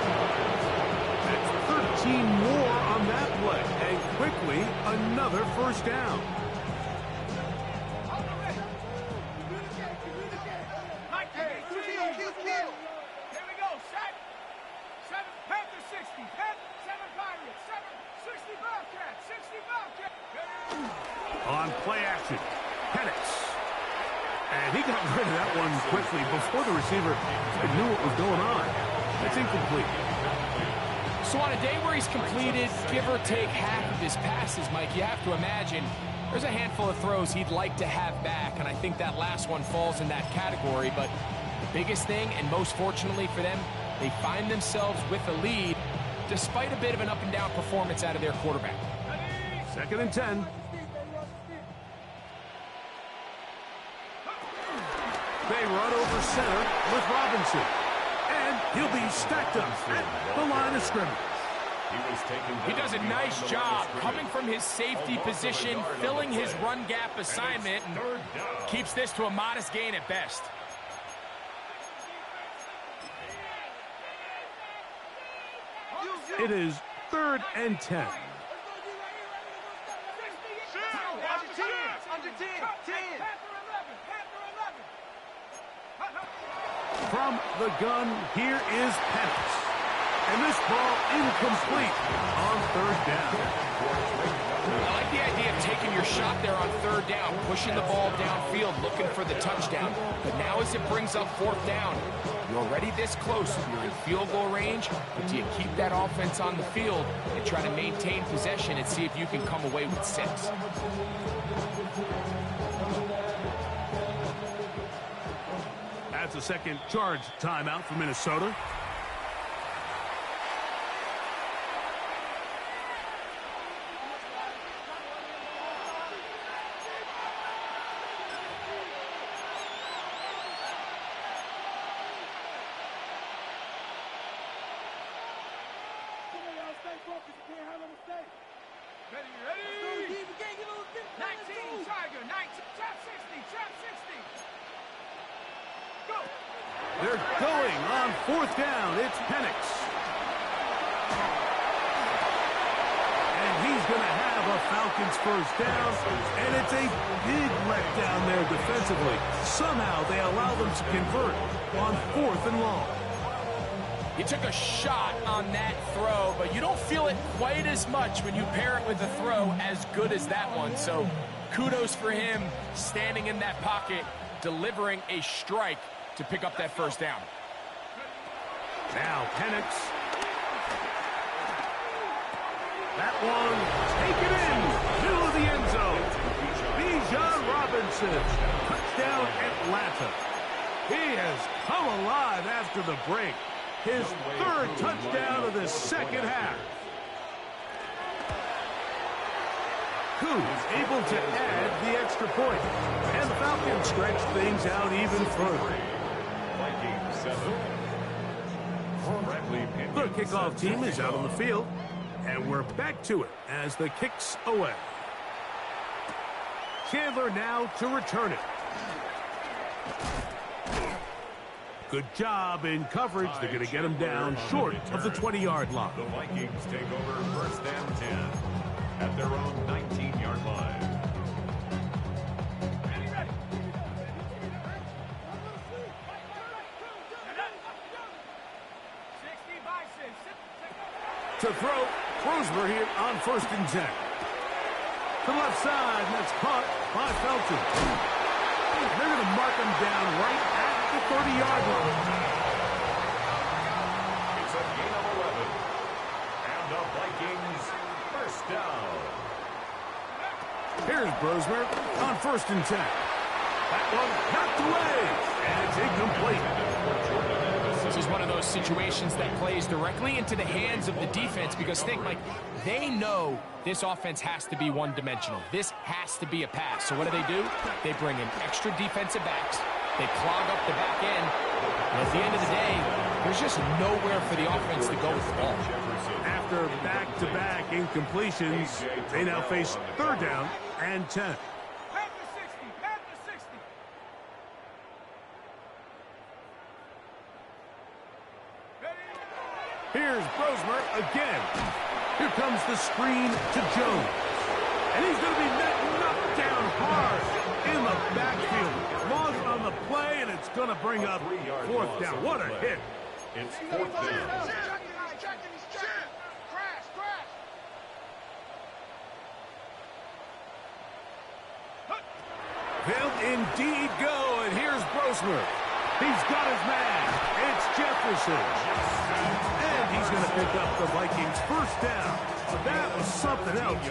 That's 13 more on that play, and quickly another first down. Here we go, set. 7 Panthers 60, 7 Pirates, 60 Bobcats, 60 Bobcats. On play action, Penix. And he got rid of that one quickly before the receiver knew what was going on. It's incomplete. So on a day where he's completed, give or take half of his passes, Mike, you have to imagine there's a handful of throws he'd like to have back, and I think that last one falls in that category. But the biggest thing, and most fortunately for them, they find themselves with a lead despite a bit of an up-and-down performance out of their quarterback. 2nd and 10. They run over center with Robinson. And he'll be stacked up at the line of scrimmage. He does a nice job coming from his safety position, filling his run gap assignment, and keeps this to a modest gain at best. It is 3rd and 10. From the gun, here is Penix. And this ball incomplete on 3rd down. I like the idea of taking your shot there on 3rd down, pushing the ball downfield, looking for the touchdown. But now as it brings up 4th down, you're already this close. You're in field goal range, but do you keep that offense on the field and try to maintain possession and see if you can come away with 6? That's a second charge timeout for Minnesota. Ready? 19, Tiger, 19, trap 60, trap 60. Go! They're going on 4th down. It's Penix. And he's going to have a Falcons first down. And it's a big letdown there defensively. Somehow they allow them to convert on 4th and long. You took a shot on that throw, but you don't feel it quite as much when you pair it with a throw as good as that one. So kudos for him standing in that pocket, delivering a strike to pick up that first down. Now Penix. That one, take it in, middle of the end zone. Bijan Robinson, touchdown Atlanta. He has come alive after the break. His 3rd touchdown of the 2nd half. Who's able to add the extra point? And the Falcons stretch things out even further. The kickoff team is out on the field, and we're back to it as the kick's away. Chandler now to return it. Good job in coverage. They're going to get him down short of the 20-yard line. The Vikings take over first and 10 at their own 19-yard line. To throw, Brosmer here on first and 10. To the left side, and that's caught by Felton. They're going to mark him down right at the 30-yard line. It's a gain of 11. And the Vikings first down. Here's Brosmer on first and 10. That one knocked away, and it's incomplete. This is one of those situations that plays directly into the hands of the defense because think, like, they know this offense has to be one-dimensional. This has to be a pass. So what do? They bring in extra defensive backs. They clog up the back end. And at the end of the day, there's just nowhere for the offense to go with the ball. After back-to-back incompletions, they now face third down and 10. Here's Brosmer again. Here comes the screen to Jones. And he's going to be knocked down hard in the backfield. Lost on the play, and it's going to bring up fourth down. What a hit. It's fourth down. They'll indeed go, and here's Brosmer. He's got his man. It's Jefferson. And he's going to pick up the Vikings' first down. That was something else.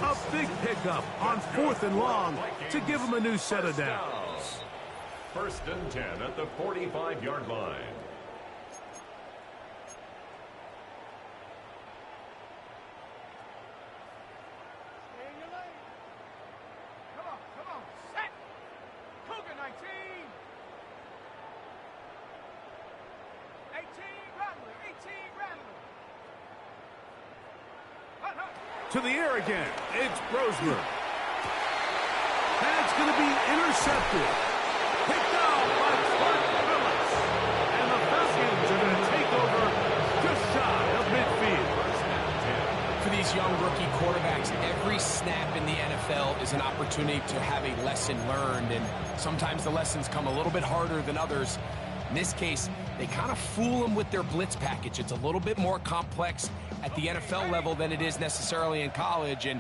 A big pickup on fourth and long to give him a new set of downs. First and 10 at the 45-yard line. To the air again. It's Brosmer. That's going to be intercepted. Picked off by Clark Phillips. And the Falcons are going to take over just shy of midfield. For these young rookie quarterbacks, every snap in the NFL is an opportunity to have a lesson learned. And sometimes the lessons come a little bit harder than others. In this case, they kind of fool them with their blitz package. It's a little bit more complex at the NFL level than it is necessarily in college, and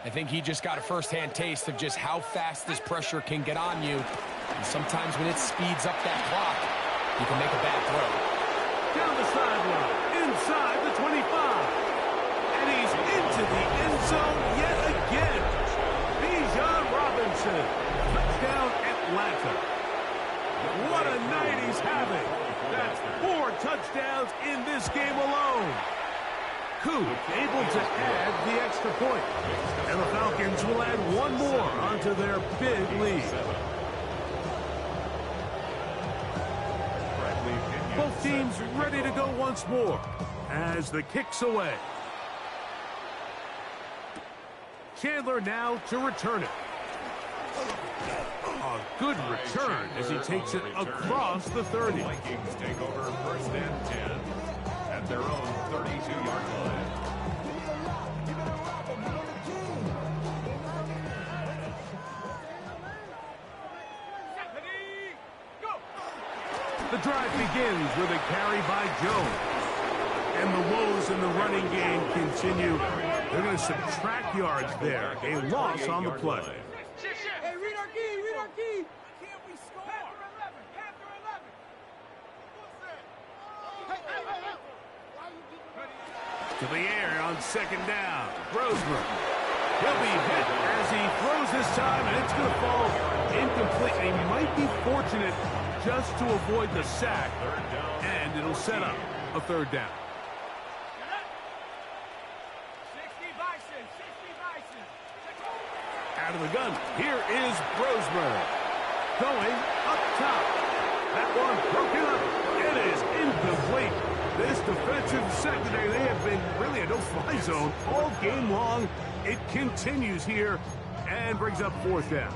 I think he just got a first-hand taste of just how fast this pressure can get on you. And sometimes when it speeds up that clock, you can make a bad throw. Down the sideline, inside the 25. And he's into the end zone yet again. Bijan Robinson, touchdown Atlanta. What a night he's having. That's 4 touchdowns in this game alone. Coup able to add the extra point. And the Falcons will add one more onto their big lead. Both teams ready to go once more as the kick's away. Chandler now to return it. A good return as he takes it across the 30. Vikings take over first and 10 at their own 32-yard line. The drive begins with a carry by Jones. And the woes in the running game continue. They're going to subtract yards there. A loss on the play. Hey, read our key, read our key. Can't we score? Panther 11. To the air on second down. Brosmer. He'll be hit as he throws this time, and it's going to fall incomplete. He might be fortunate just to avoid the sack, and it'll set up a third down. 60 Bison, 60 Bison. Out of the gun, here is Brosmer. Going up top. That one broken up. It is incomplete. This defensive secondary, they have been really a no-fly zone all game long. It continues here and brings up fourth down.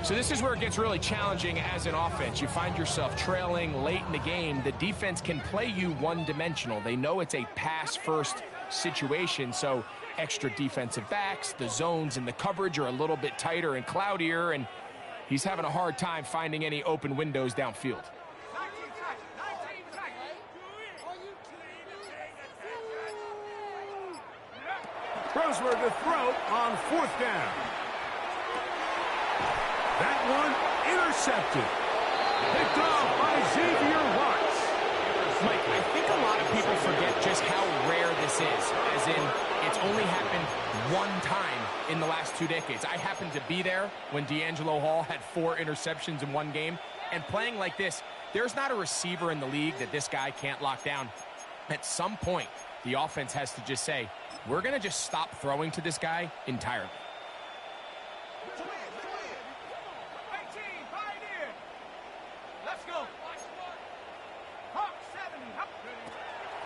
So this is where it gets really challenging as an offense. You find yourself trailing late in the game. The defense can play you one-dimensional. They know it's a pass-first situation, so extra defensive backs, the zones and the coverage are a little bit tighter and cloudier, and he's having a hard time finding any open windows downfield. Roseberg to throw on 4th down. That one intercepted. Picked off by Xavier Watts. Mike, I think a lot of people forget just how rare this is, as in it's only happened one time in the last 2 decades. I happened to be there when D'Angelo Hall had 4 interceptions in one game, and playing like this, there's not a receiver in the league that this guy can't lock down. At some point, the offense has to just say, we're going to just stop throwing to this guy entirely.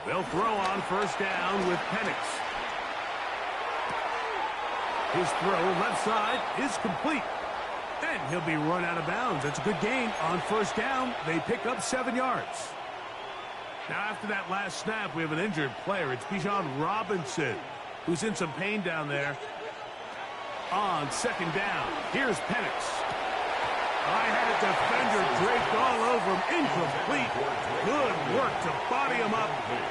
They'll throw on 1st down with Penix. His throw left side is complete. And he'll be run out of bounds. That's a good gain on 1st down. They pick up 7 yards. Now, after that last snap, we have an injured player. It's Bijan Robinson, who's in some pain down there. On 2nd down, here's Penix. I had a defender draped all over him. Incomplete. Good work to body him up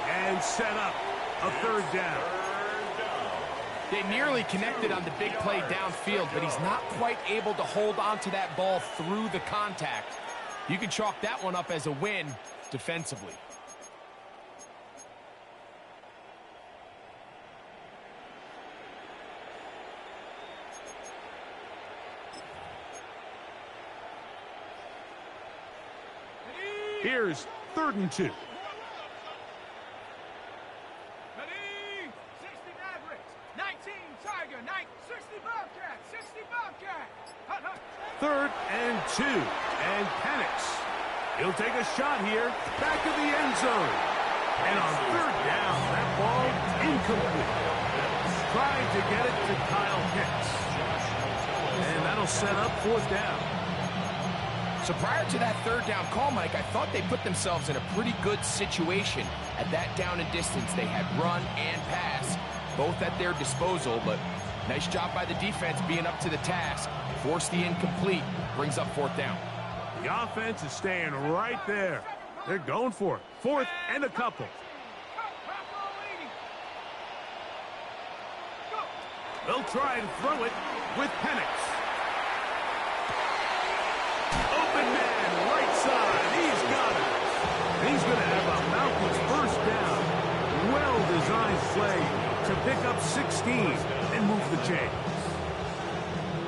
and set up a 3rd down. They nearly connected on the big play downfield, but he's not quite able to hold on to that ball through the contact. You can chalk that one up as a win defensively. Here's 3rd and 2. 60 Mavericks, 19 Tiger, 60 Bobcat, 60 Bobcat. 3rd and 2. And Penix. He'll take a shot here. Back of the end zone. And on 3rd down, that ball incomplete. Trying to get it to Kyle Pitts. And that'll set up 4th down. So prior to that 3rd down call, Mike, I thought they put themselves in a pretty good situation. At that down and distance, they had run and pass, both at their disposal, but nice job by the defense being up to the task. Forced the incomplete, brings up 4th down. The offense is staying right there. They're going for it. 4th and a couple. They'll try and throw it with Penix. Open man, right side. He's got it. He's going to have a Falcons 1st down. Well-designed play to pick up 16 and move the chains.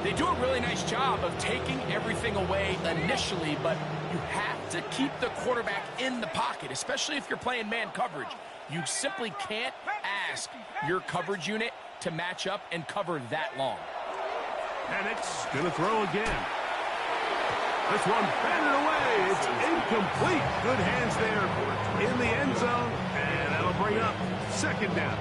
They do a really nice job of taking everything away initially, but you have to keep the quarterback in the pocket, especially if you're playing man coverage. You simply can't ask your coverage unit to match up and cover that long. Penix going to throw again. This one batted away. It's incomplete. Good hands there in the end zone, and that'll bring up 2nd down.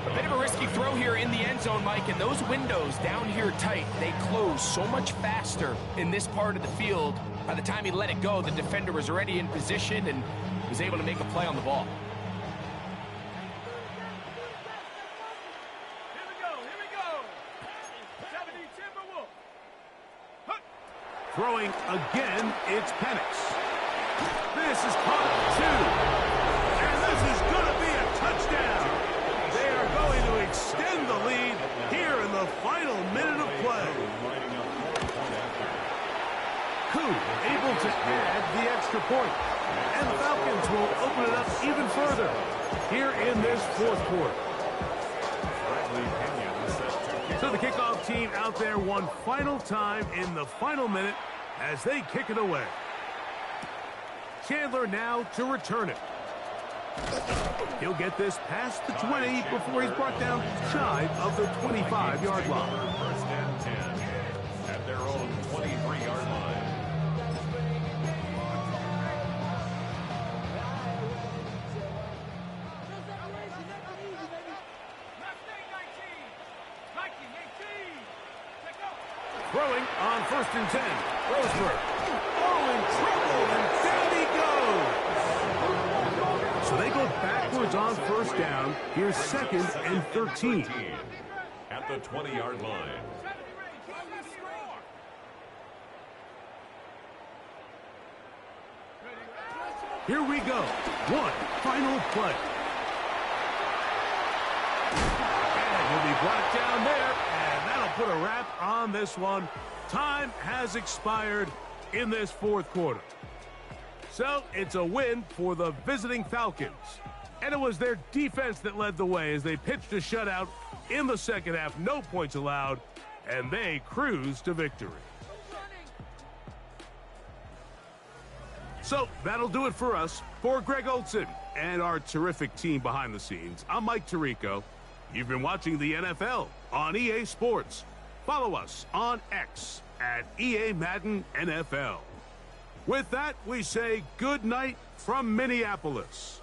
A bit of a risky throw here in the end zone, Mike, and those windows down here tight, they close so much faster in this part of the field. By the time he let it go, the defender was already in position and was able to make a play on the ball. Throwing again, it's Penix. This is caught 2. And this is going to be a touchdown. They are going to extend the lead here in the final minute of play. Koo able to add the extra point. And the Falcons will open it up even further here in this 4th quarter. So the kickoff team out there one final time in the final minute as they kick it away. Chandler now to return it. He'll get this past the 20 before he's brought down shy of the 25-yard line. 1st and 10 at their own 23-yard line. Throwing on 1st and 10. Roseberg. Oh, in trouble, and down he goes. So they go backwards on 1st down. Here's 2nd and 13. At the 20-yard line. Here we go. One final play. And he'll be brought down there, and that'll put a wrap on this one. Time has expired in this 4th quarter. So it's a win for the visiting Falcons. And it was their defense that led the way as they pitched a shutout in the 2nd half. No points allowed, and they cruised to victory. So that'll do it for us. For Greg Olson and our terrific team behind the scenes, I'm Mike Tirico. You've been watching the NFL on EA Sports. Follow us on X at EA Madden NFL. With that, we say good night from Minneapolis.